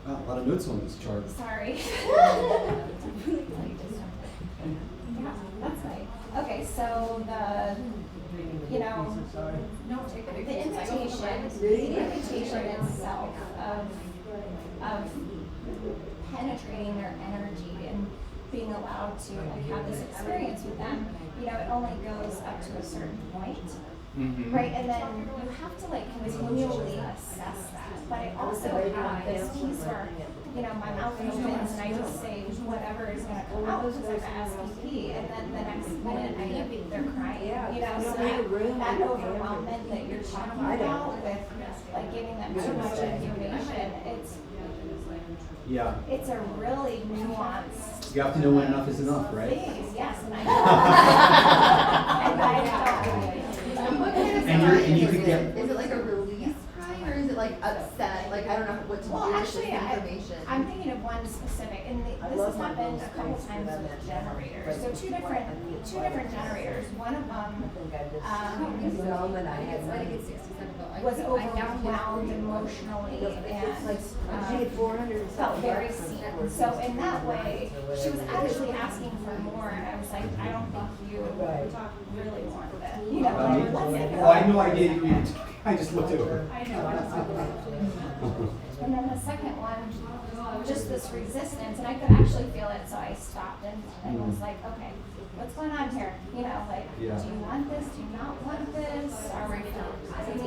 Wow, a lot of notes on this chart. Sorry. Yeah, that's right. Okay, so the invitation itself of penetrating their energy and being allowed to have this experience with them, it only goes up to a certain point, right? And then you have to continually assess that. But I also have this piece where you know, my mouth opens and I just say whatever is gonna come out because I'm an SPP, and then the next minute they're crying, you know, so that overwhelmment that you're talking about with like giving them too much information, Yeah. it's a really nuanced You have to know when enough is enough, right? thing, yes, and I And you could get. Is it like a release cry or is it like upset? Like I don't know what to do Well, with actually, this information. I'm thinking of one specific, and this has happened a couple times with generators. So two different generators. One of them was overwhelmed emotionally and felt very seen. So in that way, she was actually asking for more, and I was like, I don't think you really want that. You know, Oh, I know I gave you. I just looked over. I know. And then the second one, just this resistance, and I could actually feel it, so I stopped and was like, okay, what's going on here? You know, like, Yeah. do you want this? Do you not want this? Are we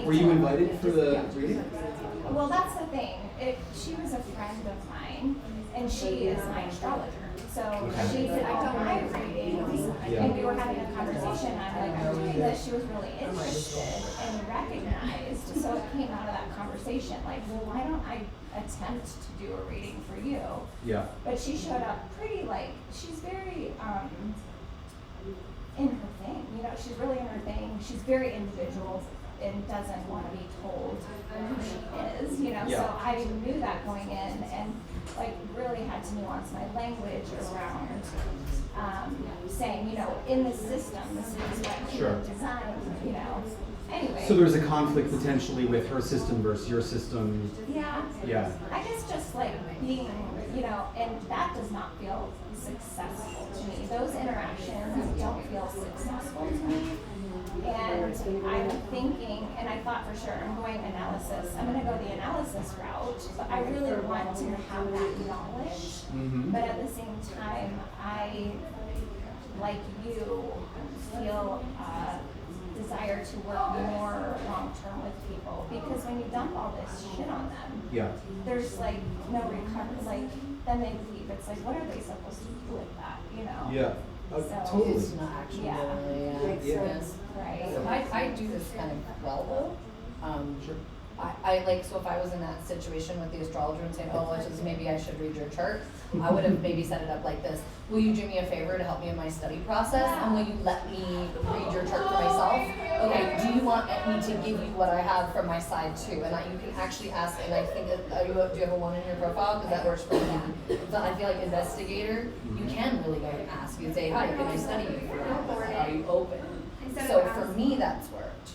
Were you invited for the reading? Well, that's the thing. She was a friend of mine, and she is my astrologer. So she did all my readings, and we were having a conversation. I'm like, I'm doing this. She was really interested and recognized. So it came out of that conversation, like, well, why don't I attempt to do a reading for you? Yeah. But she showed up pretty, like, she's very in her thing. You know, she's really in her thing. She's very individual and doesn't want to be told who she is, you know. Yeah. So I knew that going in, and like really had to nuance my language around saying, you know, in this system, this is what you Sure. designed, you know. Anyway. So there's a conflict potentially with her system versus your system. Yeah. Yeah. I guess just like being, you know, and that does not feel successful to me. Those interactions don't feel successful to me. And I'm thinking, and I thought for sure, I'm going analysis. I'm going to go the analysis route, but I really want to have that knowledge. Mm-hmm. But at the same time, I, like you, feel desire to work more long-term with people, because when you dump all this shit on them, Yeah. there's like no recovery. Like, then they leave. It's like, what are they supposed to do with that, you know? Yeah. So- Totally. It's not actually Yeah. really, Yeah. Right. I do this kind of well though. Sure. I like, so if I was in that situation with the astrologer and saying, oh, it's just maybe I should read your chart, I would have maybe set it up like this. Will you do me a favor to help me in my study process? And will you let me read your chart for myself? Okay, do you want me to give you what I have from my side too? And you can actually ask, and I think that, do you have a 1 in your profile? Because that works for me. So I feel like investigator, you can really go and ask. You say, hi, can I study you for this? Are you open? Instead So of for asking, me, that's worked.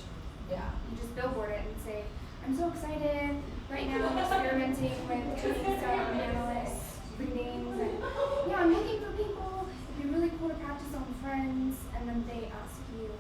Yeah. you just billboard it and say, I'm so excited. Right now I'm experimenting with analyst readings. And, yeah, I'm looking for people. It'd be really cool to practice on friends. And then they ask you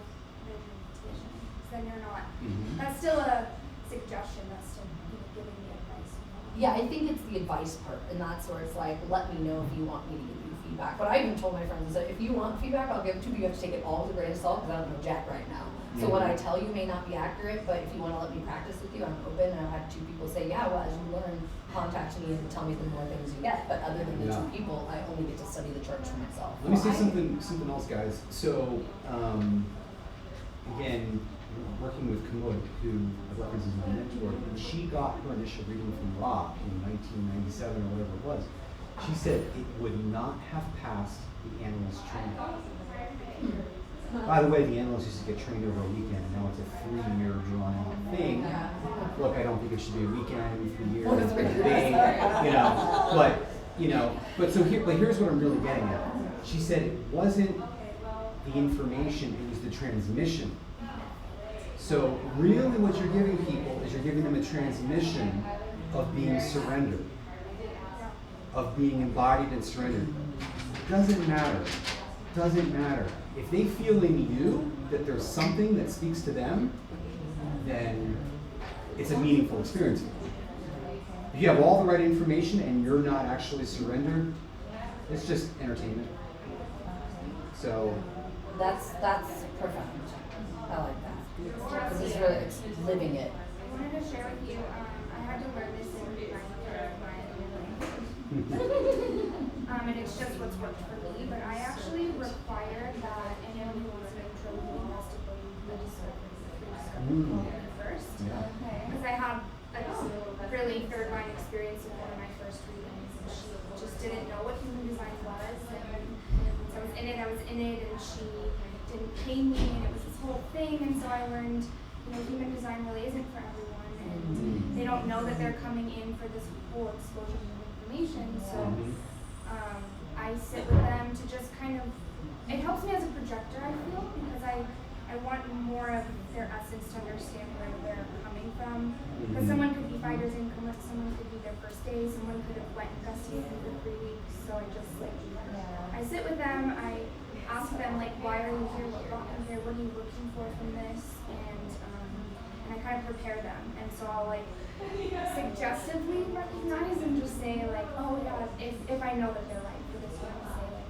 their invitation. So then you're not. Mm-hmm. That's still a suggestion. That's still giving me advice. Yeah, I think it's the advice part, and that's where it's like, let me know if you want me to give you feedback. But I even told my friends, I said, if you want feedback, I'll give it to you, but you have to take it all with a grain of salt, because I don't know jack right now. So what I tell you may not be accurate, but if you want to let me practice with you, I'm open. And I've had 2 people say, yeah, well, as you learn, contact me and tell me the more things you get. But other than the 2 people, I only get to study the charts for myself. Let me say something else, guys. So, again, working with Kamud, who represents my mentor, when she got her initial reading from Rock in 1997 or whatever it was, she said it would not have passed the analyst training. By the way, the analysts used to get trained over a weekend, and now it's a 3-year drawn-out thing. Look, I don't think it should be a weekend, 3 years, it's pretty big, but here's what I'm really getting at. She said it wasn't the information, it was the transmission. So really what you're giving people is you're giving them a transmission of being surrendered, of being embodied and surrendered. Doesn't matter. If they feel in you that there's something that speaks to them, then it's a meaningful experience. If you have all the right information and you're not actually surrendered, it's just entertainment. So That's profound. I like that. This is really living it. I wanted to share with you, I had to learn this in my And it's just what's worked for me, but I actually require that anyone who wants an intro reading has to go to the discovery first. Yeah. Because I have a really third line experience with one of my first readings, and she just didn't know what human design was, and so I was in it, and she didn't pay me, and it was this whole thing, and so I learned, human design really isn't for everyone, and they don't know that they're coming in for this whole explosion of information, so I sit with them to just kind of, it helps me as a projector, I feel, because I want more of their essence to understand where they're coming from. Because someone could be 5 years in coma, someone could be their first day, someone could have went investigating for 3 weeks. So I just I sit with them, I ask them why are you here, what brought you here, what are you looking for from this, and I kind of prepare them. And so I'll suggestively recognize and just say oh yeah, if I know that they're right for this one, I'll say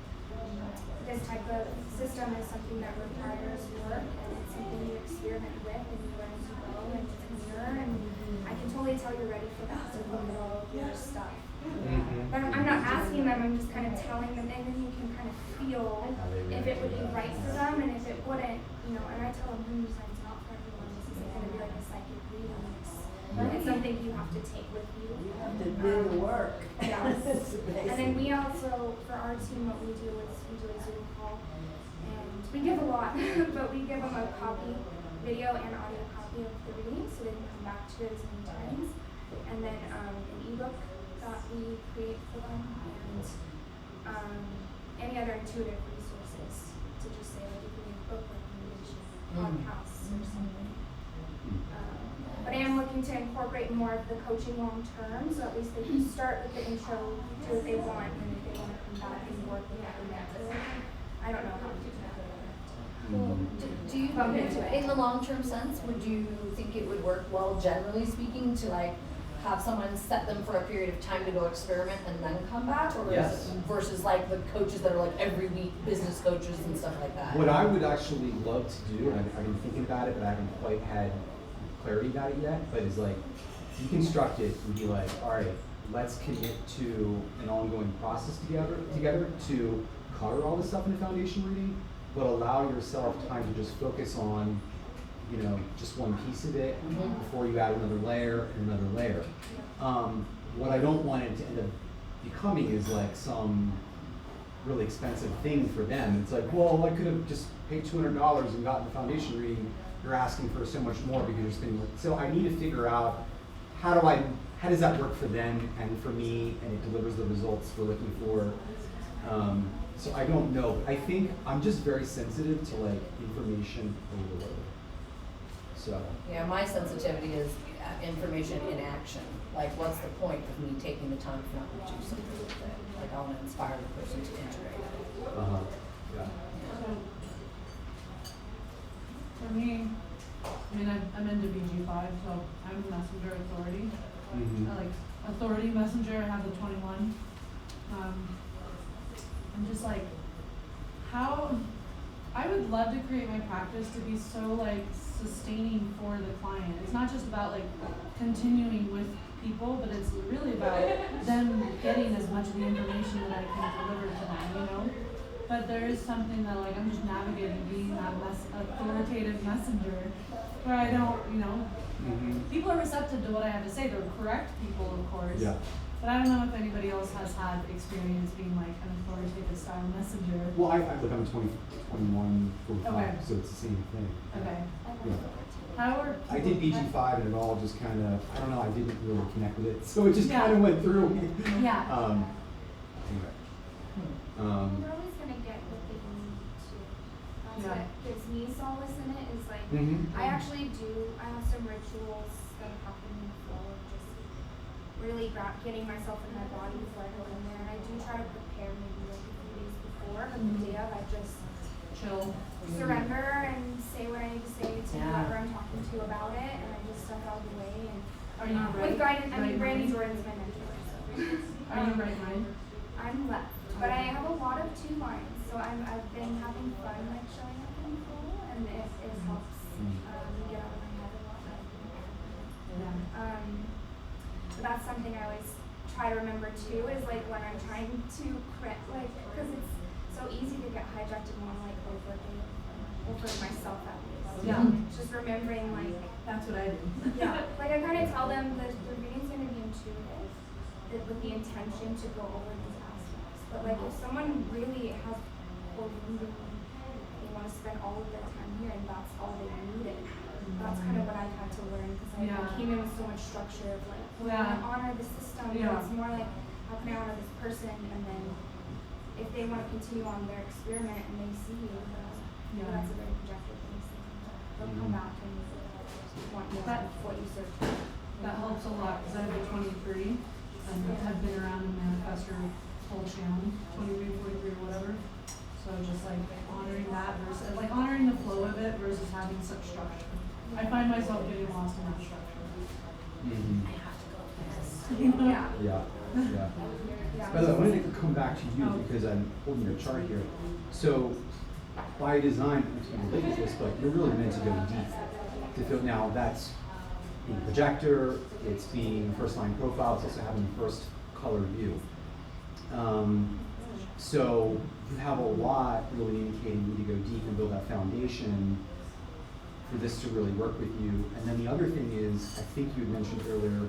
this type of system is something that requires work, and it's something you experiment with and you learn to grow and to mirror, and I can totally tell you're ready for that, so look at all of your stuff. But I'm not asking them, I'm just kind of telling them, and then you can kind of feel if it would be right for them, and if it wouldn't, and I tell them human design's not for everyone, this isn't going to be like a psychic reading, it's something you have to take with you. You have to do the work. Yes. And then we also, for our team, what we do is we do a Zoom call, and we give a lot, but we give them a copy, video and audio copy of the reading, so they can come back to it as many times, and then an ebook that we create for them, and any other intuitive resources to just say if we need book recommendation, podcasts or something. But I am looking to incorporate more of the coaching long term, so at least they can start with the intro, do what they want, and if they want to come back and work with that method. I don't know how to do that. Well, do you, Bump into it. in the long-term sense, would you think it would work well, generally speaking, to have someone set them for a period of time to go experiment and then come back, or Yes. is it versus the coaches that are every week, business coaches and stuff like that? What I would actually love to do, and I've been thinking about it, but I haven't quite had clarity about it yet, but is deconstruct it and be all right, let's commit to an ongoing process together to cover all this stuff in the foundation reading, but allow yourself time to just focus on, just one piece of it before you add another layer and another layer. What I don't want it to end up becoming is some really expensive thing for them. It's well, I could have just paid $200 and gotten the foundation reading. You're asking for so much more because you're spending. So I need to figure out how does that work for them and for me, and it delivers the results we're looking for. So I don't know. I think I'm just very sensitive to information overload. So Yeah, my sensitivity is information in action. What's the point of me taking the time if not to do something with it? I want to inspire the person to integrate it. Yeah. For me, I'm into BG5, so I'm a messenger authority. I like authority messenger. I have the 21. I'm just how I would love to create my practice to be so sustaining for the client. It's not just about continuing with people, but it's really about them getting as much of the information that I can deliver to them, But there is something that I'm just navigating being that authoritative messenger where I don't, people are receptive to what I have to say. They're correct people, of course. Yeah. But I don't know if anybody else has had experience being an authoritative style messenger. Well, I'm 21, 45, Okay. so it's the same thing. Okay. Yeah. How are I did BG5 and it all just kind of, I don't know, I didn't really connect with it. So it just kind of went through me. Yeah. Anyway. You're always going to get what they need to. That's what gives me solace in it is I actually I have some rituals that happen in the flow of just really getting myself in my body before I go in there. And I do try to prepare maybe a few days before, but the day of I just chill? surrender and say what I need to say to whoever I'm talking to about it, and I just step out of the way. And Are you with guidance, Brandy mind? Jordan's my mentor. So. Are you right mind? I'm left, but I have a lot of 2 lines, so I've been having fun showing up in full, and it helps me get out of my head a lot. Yeah. But that's something I always try to remember too is like when I'm trying to correct, like, because it's so easy to get hijacked and want to like over myself at least. Yeah. Just remembering like, That's what I do. yeah, like I kind of tell them that the reading's going to be intuitive with the intention to go over these aspects. But like if someone really has overwhelming, they want to spend all of their time here and that's all they needed. That's kind of what I've had to learn because I came in with so much structure of like, well, I want to honor the system. Yeah. It's more like, how can I honor this person? And then if they want to continue on their experiment and they see you, well, that's a very projective thing. So they'll come back and want more of what you serve. That helps a lot because I have a 23 and have been around the manifestor whole channel, 23, 43, whatever. So just like honoring that versus, like honoring the flow of it versus having such structure. I find myself getting lost in that structure. Mm-hmm. Yeah. Yeah, yeah. By the way, I wanted to come back to you because I'm holding your chart here. So, by design, it's ridiculous, but you're really meant to go deep. To feel now that's being a projector, it's being first line profile, it's also having the first color view. So you have a lot really indicating you need to go deep and build that foundation for this to really work with you. And then the other thing is, I think you had mentioned earlier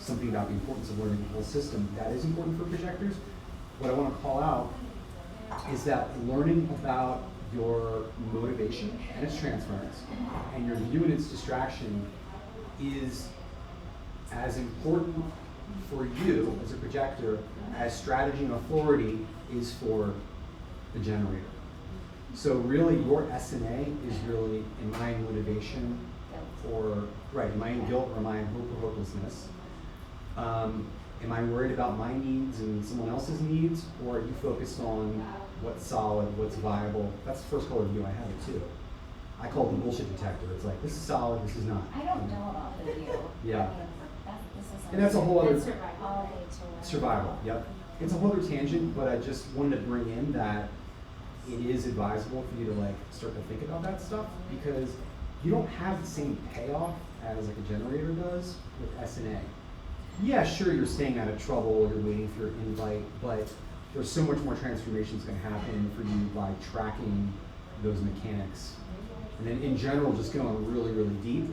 something about the importance of learning the whole system. That is important for projectors. What I want to call out is that learning about your motivation and its transference and your view and its distraction is as important for you as a projector as strategy and authority is for the generator. So really your SNA is really, am I in motivation or, right, am I in guilt or am I in hope or hopelessness? Am I worried about my needs and someone else's needs, or are you focused on what's solid, what's viable? That's the first color view, I have it too. I call it the bullshit detector. It's like, this is solid, this is not. I don't know about the view. Yeah. I mean, this is And that's a whole other I'll need to learn. survival, yep. It's a whole other tangent, but I just wanted to bring in that it is advisable for you to like start to think about that stuff because you don't have the same payoff as like a generator does with SNA. Yeah, sure, you're staying out of trouble, you're waiting for your invite, but there's so much more transformation that's going to happen for you by tracking those mechanics. And then in general, just going really, really deep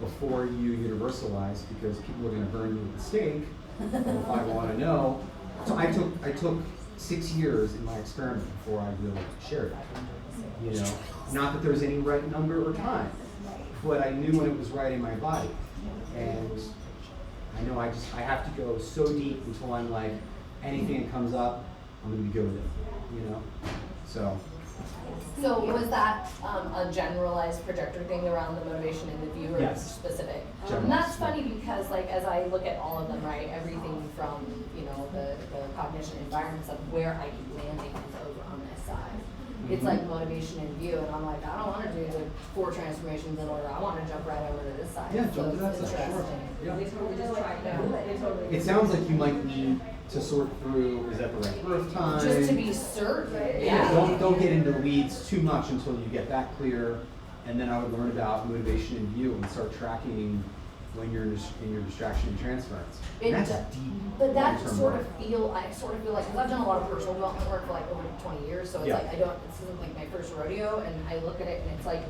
before you universalize because people are going to burn you at the stake if I want to know. So I took 6 years in my experiment before I really shared it. You know, not that there's any right number or time, but I knew when it was right in my body. And I know I have to go so deep until I'm like, anything that comes up, I'm gonna be good with it, you know? So was that a generalized projector thing around the motivation in the view or Yes. specific? Generalized, And that's yeah. funny because like as I look at all of them, right, everything from, you know, the cognition environments of where I keep landing is over on this side. It's like motivation in view, and I'm like, I don't want to do the 4 transformations in order. I want to jump right over to this side. yeah, So jump to that it's side, sure. interesting. Yeah. It sounds like you might need to sort through, is that the right birth time? Just to be certain. Yeah, don't get into the weeds too much until you get that clear, and then I would learn about motivation in view and start tracking when you're in your distraction and transference. And that's deep. But that long-term sort work. of I sort of feel like, because I've done a lot of personal development work for like over 20 years, so it's Yeah. like this isn't like my first rodeo, and I look at it and it's like,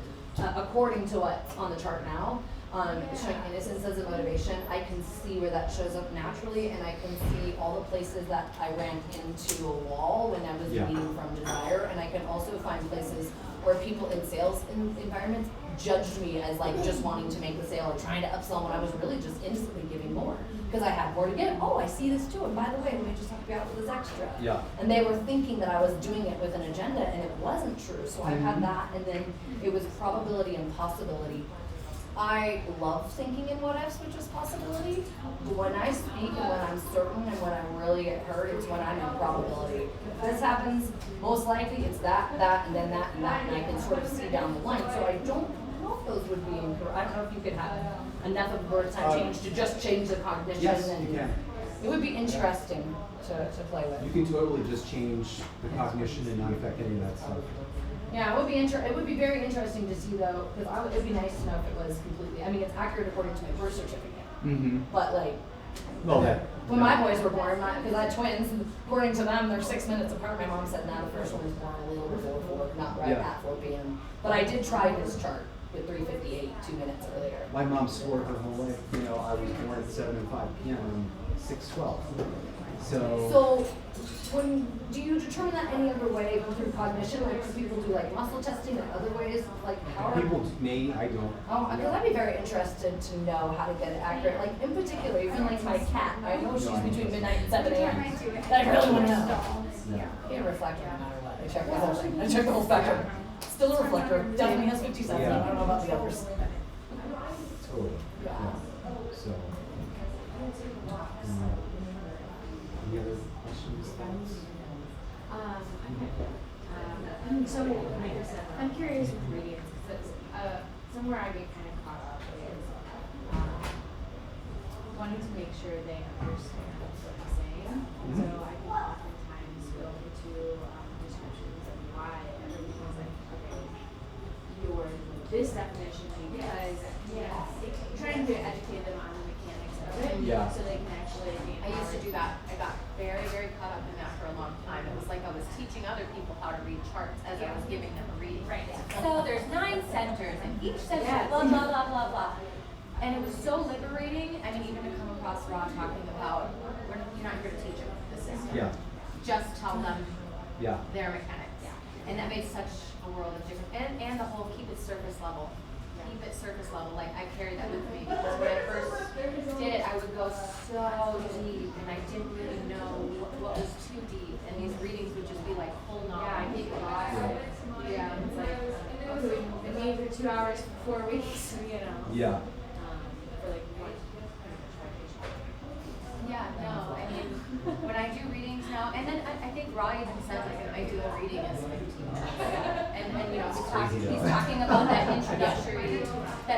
according to what's on the chart now, showing innocence as a motivation, I can see where that shows up naturally, and I can see all the places that I ran into a wall when I was Yeah. leading from desire, and I can also find places where people in sales environments judged me as like just wanting to make the sale or trying to upsell when I was really just instantly giving more because I had more to give. Oh, I see this too, and by the way, let me just help you out with this extra. Yeah. And they were thinking that I was doing it with an agenda, and it wasn't true. So I had that, and then it was probability and possibility. I love thinking in what ifs, which is possibility. But when I speak and when I'm certain and when I really get hurt, it's when I'm in probability. If this happens, most likely it's that, and then that, and that, and I can sort of see down the line. So I don't know if those would be incorrect. I don't know if you could have enough of birth time change to just change the cognition. Yes, and you can. it would be interesting to play with. You can totally just change the cognition and not affect any of that stuff. Yeah, it would be very interesting to see though, because it would be nice to know if it was completely, I mean, it's accurate according to my birth certificate. Mm-hmm. But like, Well, that. When my boys were born, because I had twins, and according to them, they're 6 minutes apart. My mom said, "Now the first one was born a little before 4, not right Yeah. at 4 p.m." But I did try his chart with 3:58, 2 minutes earlier. My mom swore her whole life, you know, I was born at 7:05 p.m. and 6:12. So, do you determine that any other way through cognition? Like, do people do like muscle testing or other ways? Like, how are People, me, I don't. Oh, because I'd be very interested to know how to get it accurate. Like, in particular, even like my cat. I know she's between midnight and 7 a.m. That I really want to know. Yeah. Can't reflect no matter what. I check the whole thing. I check the whole spectrum. Still a reflector. Definitely has 57. Yeah. I don't know about the others. Totally. Yeah. So. Any other questions, thoughts? So I'm curious with readings because somewhere I get kind of caught up is wanting to make sure they understand what I'm saying. So I can oftentimes go into descriptions of why everything is like, okay, you're this definition because trying to educate them on the mechanics of it, Yeah. so they can actually. I used to do that. I got very, very caught up in that for a long time. It was like I was teaching other people how to read charts as I was giving them a reading. Right. So there's 9 centers, and each center, blah, blah, blah, blah, blah. And it was so liberating, I mean, even to come across Ron talking about, you're not here to teach them the system. Yeah. Just tell them Yeah. their mechanics. And that made such a world of difference. And the whole keep it surface level. Keep it surface level. Like, I carried that with me because when I first did it, I would go so deep, and I didn't really know what was too deep. And these readings would just be like full knowledge. Yeah, it's like, okay, we've been meeting for 2 hours for 4 weeks, you know. Yeah. For like one. Yeah, no, I mean, when I do readings now, and then I think Ra even said like an ideal reading is 15 minutes. And you know, he's talking about that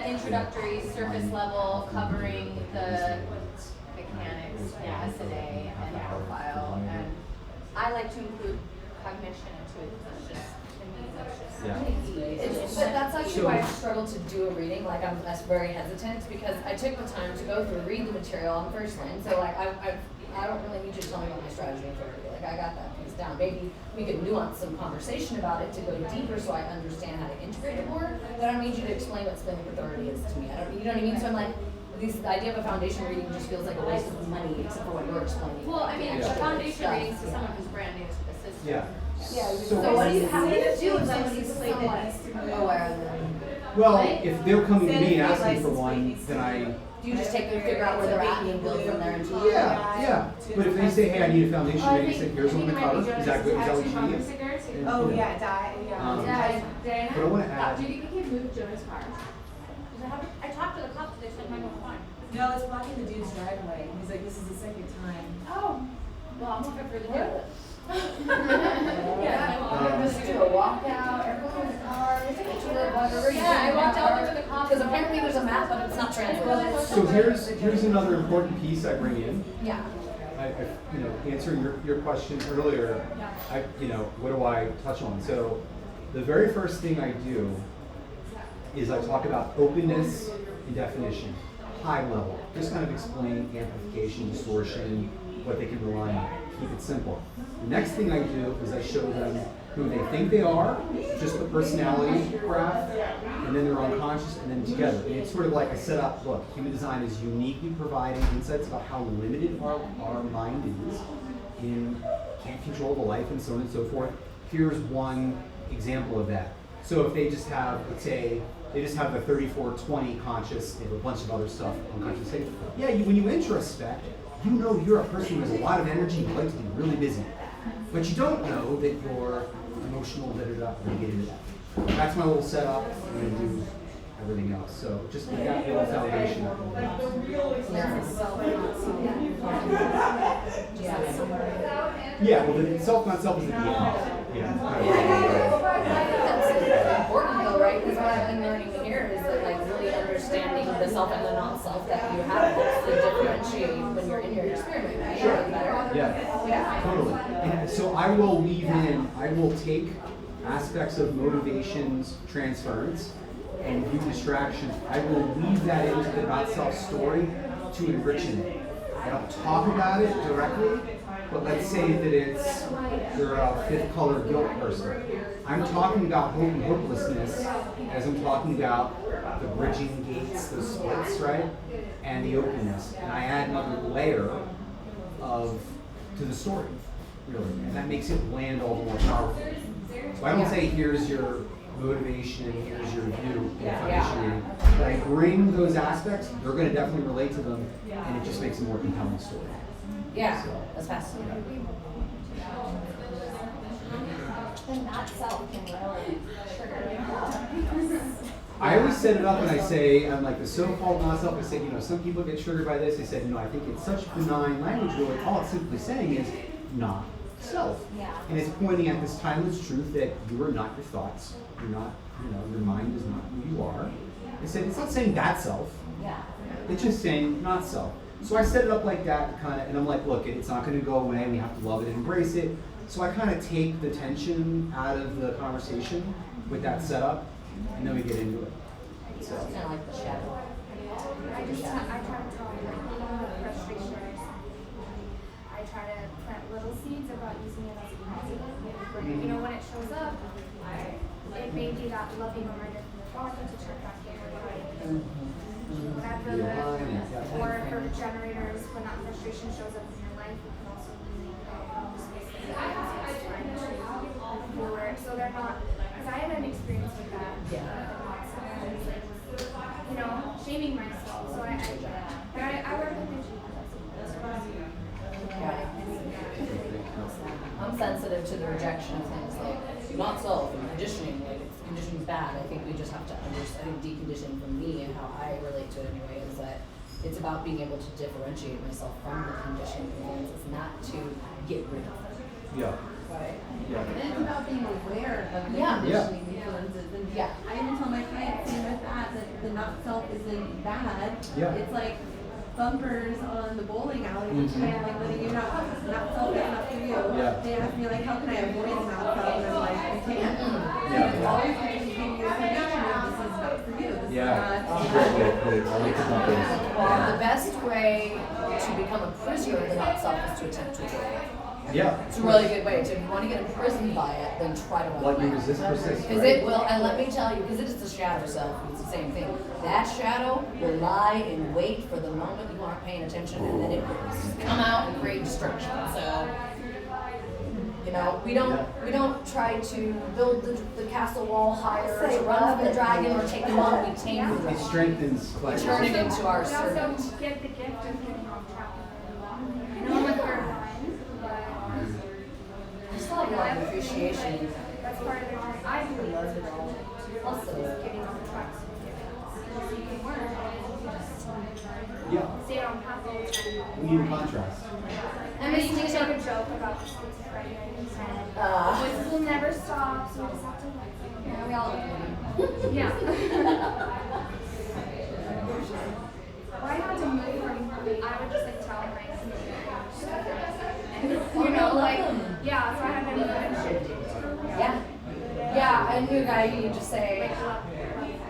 introductory surface level covering the mechanics, today and profile. And I like to include cognition into it. That's just, to me, that's just key. But that's actually why I struggle to do a reading. Like, I'm very hesitant because I took the time to go through, read the material on first line. So like, I don't really need you to tell me about my strategy authority. Like, I got that piece down. Maybe we could nuance some conversation about it to go deeper so I understand how to integrate it more. But I don't need you to explain what spending authority is to me. You know what I mean? So I'm like, the idea of a foundation reading just feels like a waste of money except for what you're explaining. Well, I mean, Yeah. foundation readings to someone who's brand new to the system. Yeah. Yeah. So what do you How do you do if somebody's somewhat aware of it? Well, if they're coming to me and asking for one, then I. Do you just take them, figure out where they're at, and build from there into it? Yeah. But if they say, hey, I need a foundation reading, say, here's one on the cover. Is that good? Is that what you need? And, Oh, you know, yeah, Um, Diana? But I want to add. Do you think we can move Jonah's car? I talked to the cops, they said mine was fine. No, it's blocking the dude's driveway. He's like, this is the second time. Oh, well, I'm looking for the deal. Just do a walkout, everyone in the car, take a tour of whatever. Yeah, I walked out into the cops. Because apparently there's a map, but it's not transferable. So here's another important piece I bring in. Yeah. Answering your question earlier, what do I touch on? So the very first thing I do is I talk about openness and definition, high level. Just kind of explain amplification, distortion, what they can rely on. Keep it simple. The next thing I do is I show them who they think they are, just the personality graph, and then their unconscious, and then together. And it's sort of like I set up, look, human design is uniquely providing insights about how limited our mind is in can't control the life and so on and so forth. Here's one example of that. So if they just have, let's say, they just have the 3420 conscious, they have a bunch of other stuff unconscious. Say, yeah, when you introspect, you know you're a person who has a lot of energy and likes to be really busy. But you don't know that you're emotional, da-da-da, and get into that. That's my little setup. I'm going to do everything else. So just like that little foundation. Yeah, well, the self, not self is at the end. That's important though, right? Because what I've been learning here is that like really understanding the self and the non-self that you have helps to differentiate when you're in your experiment, right? Sure. Better. Yeah, totally. And so I will weave in, I will take aspects of motivations, transference, and view distraction. I will weave that into the not self story to enrich it. I don't talk about it directly, but let's say that it's you're a fifth color guilt person. I'm talking about hope and hopelessness as I'm talking about the bridging gates, the splits, right? And the openness. And I add another layer to the story, really. And that makes it land all the more powerful. So I don't say here's your motivation, here's your view, conditioning. But I bring those aspects, they're going to definitely relate to them, and it just makes a more compelling story. Yeah, So, that's fascinating. The not self can really trigger. I always set it up and I say, I'm like the so-called not self, I said, some people get triggered by this. I said, I think it's such benign language, really. All it's simply saying is not self. Yeah. And it's pointing at this timeless truth that you are not your thoughts. You're not, your mind is not who you are. I said, it's not saying that self. Yeah. It's just saying not self. So I set it up like that, and I'm like, look, it's not going to go away. We have to love it and embrace it. So I kind of take the tension out of the conversation with that setup, and then we get into it. So it's kind of like the shadow. I try to tell frustration. I try to plant little seeds about using it as a positive. When it shows up, it may be that loving reminder from the doctor to check back in with whatever or for generators, when that frustration shows up in your life, you can also really space forward. So they're not, because I had an experience with that. Shaming myself. So I work with I'm sensitive to the rejection of things like not self and conditioning. Like if conditioning is bad, I think we just have to understand. I think deconditioning for me and how I relate to it anyway is that it's about being able to differentiate myself from the conditioning things. It's not to get rid of it. Yeah. Right? Yeah. And it's about being aware of the Yeah. conditioning influences. And Yeah. I even tell my clients, same with that the not self isn't bad. Yeah. It's like bumpers on the bowling alley, which kind of like letting you know not self is not for you. Yeah. They ask me like, how can I avoid the not self? And I'm like, I can't. Yeah. It's always going to give you a connection of this is not for you. This Yeah. is not. I like the bumpers. Well, the best way to become a prisoner of the not self is to attempt to avoid it. Yeah. It's a really good way to, if you want to get imprisoned by it, then try to run What away. you resist persists, Because right? it will, and let me tell you, because it is the shadow self, it's the same thing. That shadow will lie in wait for the moment you aren't paying attention, and then it will come out and create destruction. So, we don't try to build the castle wall higher, to run from the dragon, or take them on. We tame the It dragon. strengthens. We turn it into our We servant. also get the gift of getting off track. I'm a third line, but I still have a lot of appreciation. that's part of the journey. I believe it's a journey. Also, getting off track so you can learn. Yeah. Stay on path all the time. We need a contrast. And then you make a joke about the schizophrenia and voices will never stop, so we just have to we all yeah. Well, I had to move from, I would just tell my yeah, so I had to move and shift it. Yeah. Yeah, and you guys, you just say,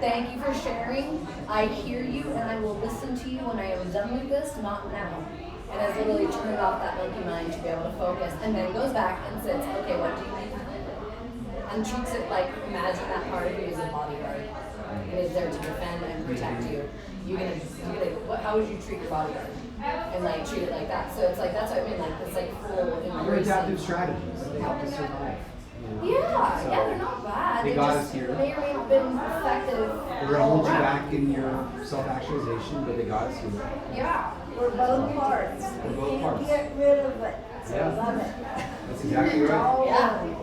thank you for sharing. I hear you and I will listen to you when I am done with this, not now. And has literally turned off that monkey mind to be able to focus, and then goes back and sits, okay, what do you need? And treats it like, imagine that part of you as a bodyguard. It is there to defend and protect you. How would you treat your bodyguard? And treat it like that. So it's like, that's what I mean, it's full They're embracing. adaptive strategies. They help us survive. Yeah, So, they're not bad. they got us just here. may or may not have been effective. They're gonna hold you back in your self-actualization, but they got us here. Yeah. We're both parts. We're We both can't parts. get rid of it. So Yeah. love it. That's exactly right. All Yeah. one.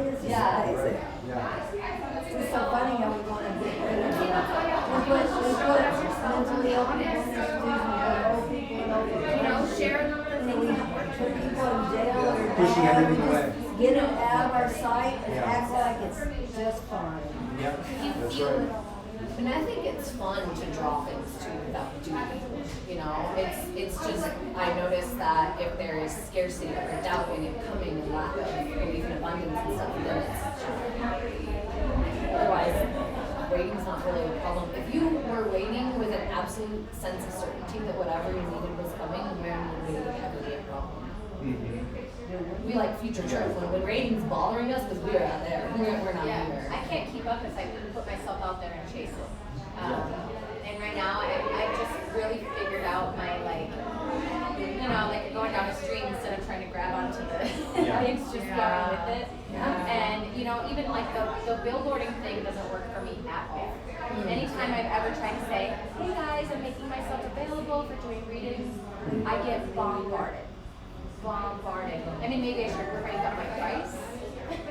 It is just Yeah. basic. Yeah. It's just so funny how we want to get rid of it. We put mentally open institutions, we put old people in old people. Share them And we put people in jail or Pushing bad. everything We away. just get it out of our sight and Yeah. act like it's just fine. Yep. That's right. And I think it's fun to draw things to without doing. It's just, I noticed that if there is scarcity or doubt in it coming and lack of belief in abundance and stuff, then it's otherwise waiting's not really a problem. If you were waiting with an absolute absolute sense of certainty that whatever you needed was coming, and you knew it would never be a problem. We like future trip when ratings bothering us because we're not there. We're not Yeah, here. I can't keep up if I put myself out there and chase it. And right now, I just really figured out my like going down the street instead of trying to grab onto the things, just going with it. And even like the billboarding thing doesn't work for me at all. Anytime I've ever tried to say, hey guys, I'm making myself available for doing readings, I get bombarded. I mean, maybe I should crank up my price.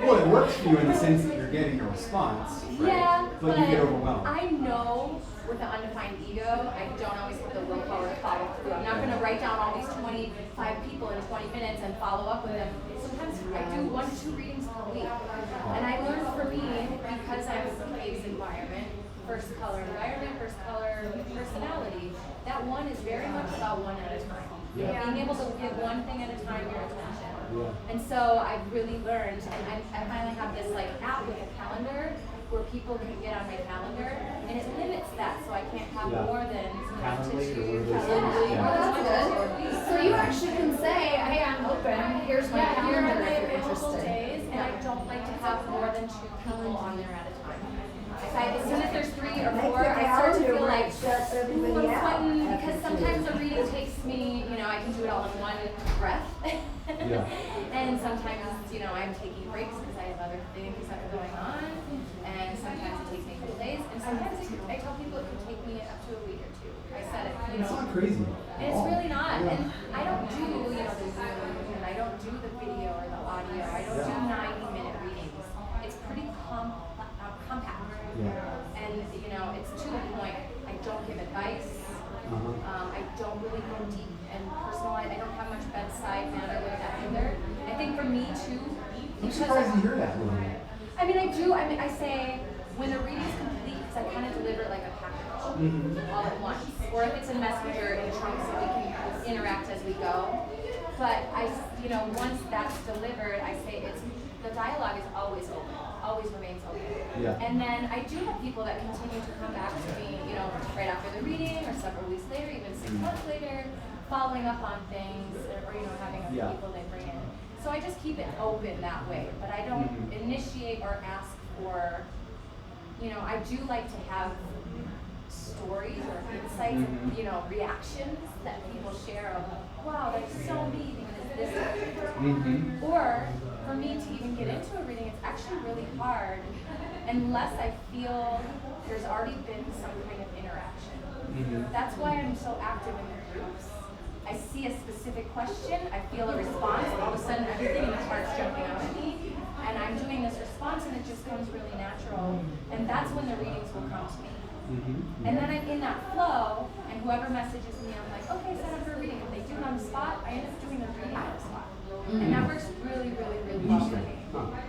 Well, it works for you in the sense that you're getting a response, right? Yeah, but you get overwhelmed. I know with an undefined ego, I don't always have the willpower to follow through. I'm not going to write down all these 25 people in 20 minutes and follow up with them. Sometimes I do 1 to 2 readings per week. And I learned for me, because I'm a Caves environment, first color environment, first color personality, that one is very much about one at a time. Being able to give one thing at a time your attention. And so I've really learned, and I finally have this like app with a calendar where people can get on my calendar, and it limits that, so I can't have more than Calendly or what are those Calendly. things? Well, that's good. So you actually can say, hey, I'm open. Here's my Here calendar are my if you're available interested. days, and I don't like to have more than 2 people on there at a time. As soon as there's 3 or 4, I start to feel like, shut ooh, everybody I'm out. sweating, because sometimes a reading takes me, I can do it all in one breath. And sometimes, I'm taking breaks because I have other things that are going on, and sometimes it takes me a couple days, and sometimes I tell people it can take me up to a week or 2. I said it, It's not crazy. and it's really not. And I don't do, the Zoom, and I don't do the video or the audio. I don't do 90-minute readings. It's pretty compact. And, it's to the point. I don't give advice. I don't really go deep and personalize. I don't have much bedside manner with that either. I think for me, too, I'm surprised to hear that. I mean, I do. I say when the reading's complete, because I kind of deliver it like a package all at once. Or if it's a messenger in trunks, so we can interact as we go. But once that's delivered, I say the dialogue is always open, always remains open. And then I do have people that continue to come back to me, right after the reading or several weeks later, even 6 months later, following up on things or having other people they bring in. So I just keep it open that way, but I don't initiate or ask for, I do like to have stories or insights, reactions that people share of, wow, that's so neat because this happened. Or for me to even get into a reading, it's actually really hard unless I feel there's already been some kind of interaction. That's why I'm so active in the groups. I see a specific question, I feel a response, all of a sudden everything in the chart's jumping out at me, and I'm doing this response and it just comes really natural, and that's when the readings will come to me. And then I'm in that flow, and whoever messages me, I'm like, okay, set up for a reading. If they do it on the spot, I end up doing the reading on the spot. And that works really, really, really well for me.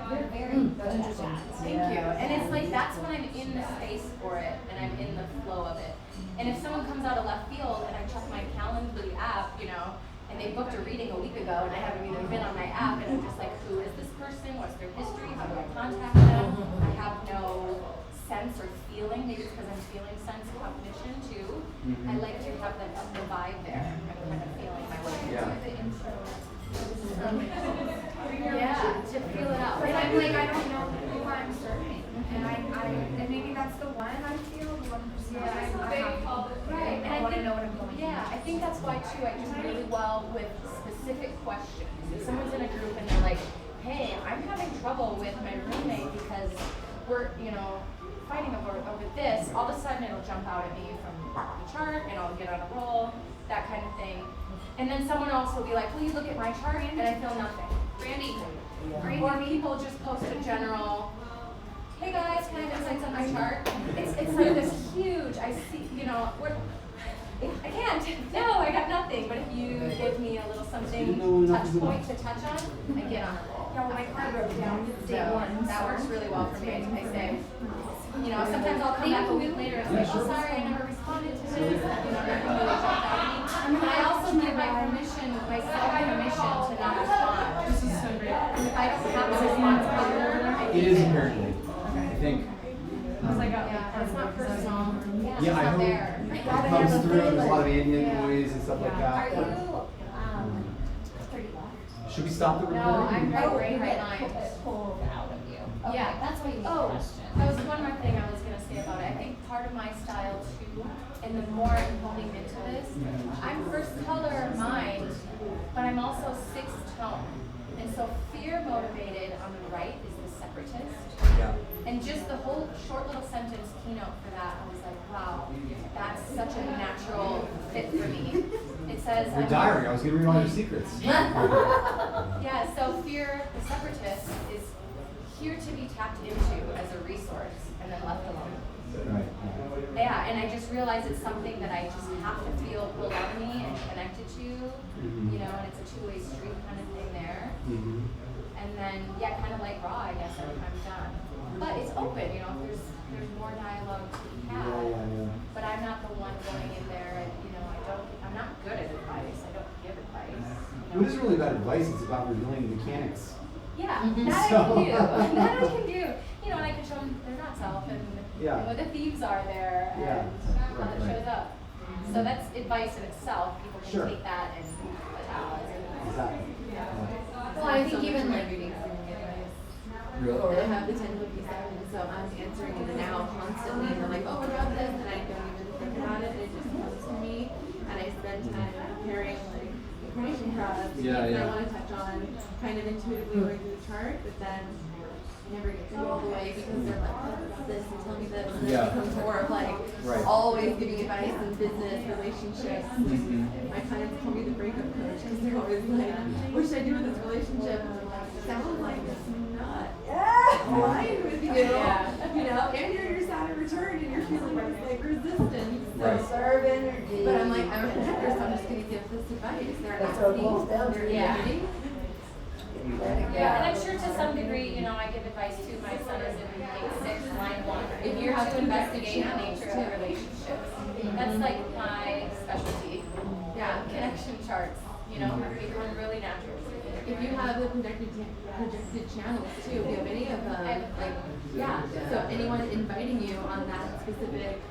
They're very good at that. Thank you. And it's like, that's when I'm in the space for it, and I'm in the flow of it. And if someone comes out of left field, and I check my Calendly app, and they booked a reading a week ago, and I haven't even been on my app, and I'm just like, who is this person? What's their history? How do I contact them? I have no sense or feeling, maybe it's because I'm feeling sense cognition too. I like to have the vibe there. I'm kind of feeling my way into the intro. To feel it out. But I'm like, I don't know who I'm serving. And maybe that's the one I feel, the one personality I have. Right. And I want to know what I'm going Yeah, I think that's why too I do really well with specific questions. If someone's in a group and they're like, hey, I'm having trouble with my roommate because we're, fighting over this, all of a sudden it'll jump out at me from the chart and I'll get on a roll, that kind of thing. And then someone else will be like, will you look at my chart? And I feel nothing. Randy. Or people just post a general, hey guys, can I have insights on my chart? It's like this huge, I see, I can't. No, I got nothing. But if you give me a little something, touch point to touch on, I get on a roll. Yeah, well, my card broke down day So one. that works really well for me. I say, sometimes I'll come back a week later and say, oh, sorry, I never responded to this. Nothing really jumped out at me. But I also give myself permission to not respond. This is so great. And if I don't have a response button, I It is inherently. I think. Because I got it's not personal. Yeah, It's I not hope. there. comes the through, thing, there's a lot of like- ambient yeah. noise and stuff like Yeah. that. Are you, Pretty left. Should we stop the No, recording? I'm oh, right you get behind. pulled out of you. Okay, Yeah. that's why you need Oh, questions. that was one more thing I was gonna say about it. I think part of my style too, and the more I'm holding into this, I'm first color mind, but I'm also sixth tone. And so fear motivated on the right is the separatist. Yeah. And just the whole short little sentence keynote for that, I was like, wow, that's such a natural fit for me. It says, Your diary, I was gonna read all your secrets. yeah, so fear, the separatist, is here to be tapped into as a resource and then left alone. Right. Yeah, and I just realized it's something that I just have to feel pulled out of me and connected to, Mhm. you know, and it's a two-way street kind of thing there. Mhm. And then, yeah, kind of like raw, I guess, I'm done. But it's open, you know, there's more dialogue to be had. Yeah. But I'm not the one going in there and, you know, I'm not good at advice. I don't give advice. You know? Well, this is really about advice, it's about revealing mechanics. Yeah, Mhm. that I So- can do. That I can do. You know, and I can show them their nuts off and Yeah. what the thieves are there and Yeah. how it Right. shows up. So that's advice in itself. People can Sure. take that and utilize it. Exactly. Yeah. Well, I think even like, Really? I have the 1057, so I'm answering it now constantly, and they're like, oh, what about this? And I don't even think about it, it just comes to me, and I spend time preparing like information products, Yeah, things yeah. I want to touch on, kind of intuitively going through the chart, but then I never get to go all the way because they're like, oh, what about this, and tell me this, and then Yeah. it becomes more of like, Right. always giving advice in business, relationships. Mhm. My clients call me the breakup coach because they're always like, what should I do with this relationship? And I'm like, sounds like it's not aligned with you. Yeah. You know, and you're your Saturn return and you're feeling this like resistance. So, Right. Serve energy. but I'm like, I'm a protector, so I'm just gonna give this advice. They're That's what it boils asking, down to. they're Yeah. admitting. Yeah, and I'm sure to some degree, you know, I give advice to my son is in grade 6, line 1. If you're to investigate the nature of relationships, that's like my specialty. Yeah. Connection charts, you know, become really natural. If you have the projected channels too, if you have any of them, like, yeah, so anyone inviting you on that specific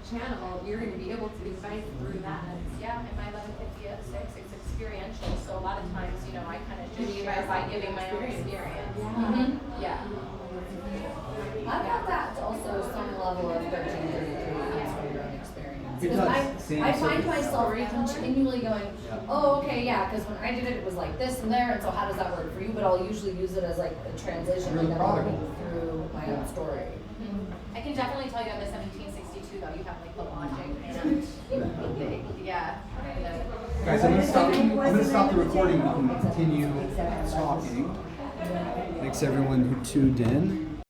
channel, you're gonna be able to invite through that. Yeah, in my 1150 at 6, it's experiential, so a lot of times, you know, I kind of just share by giving my own experience. Yeah. Yeah. I've got that also some level of 1333 from your own experience. It 'Cause does. Same I find circus. myself continually going, Yeah. oh, okay, yeah, because when I did it, it was like this and there, and so how does that work for you? But I'll usually use it as like a translation, You're like the I'm prodigal. working through my own story. I can definitely tell you on the 1762 though, you have like the logic and yeah. Guys, I'm gonna stop the recording, we can continue talking. Thanks everyone who tuned in.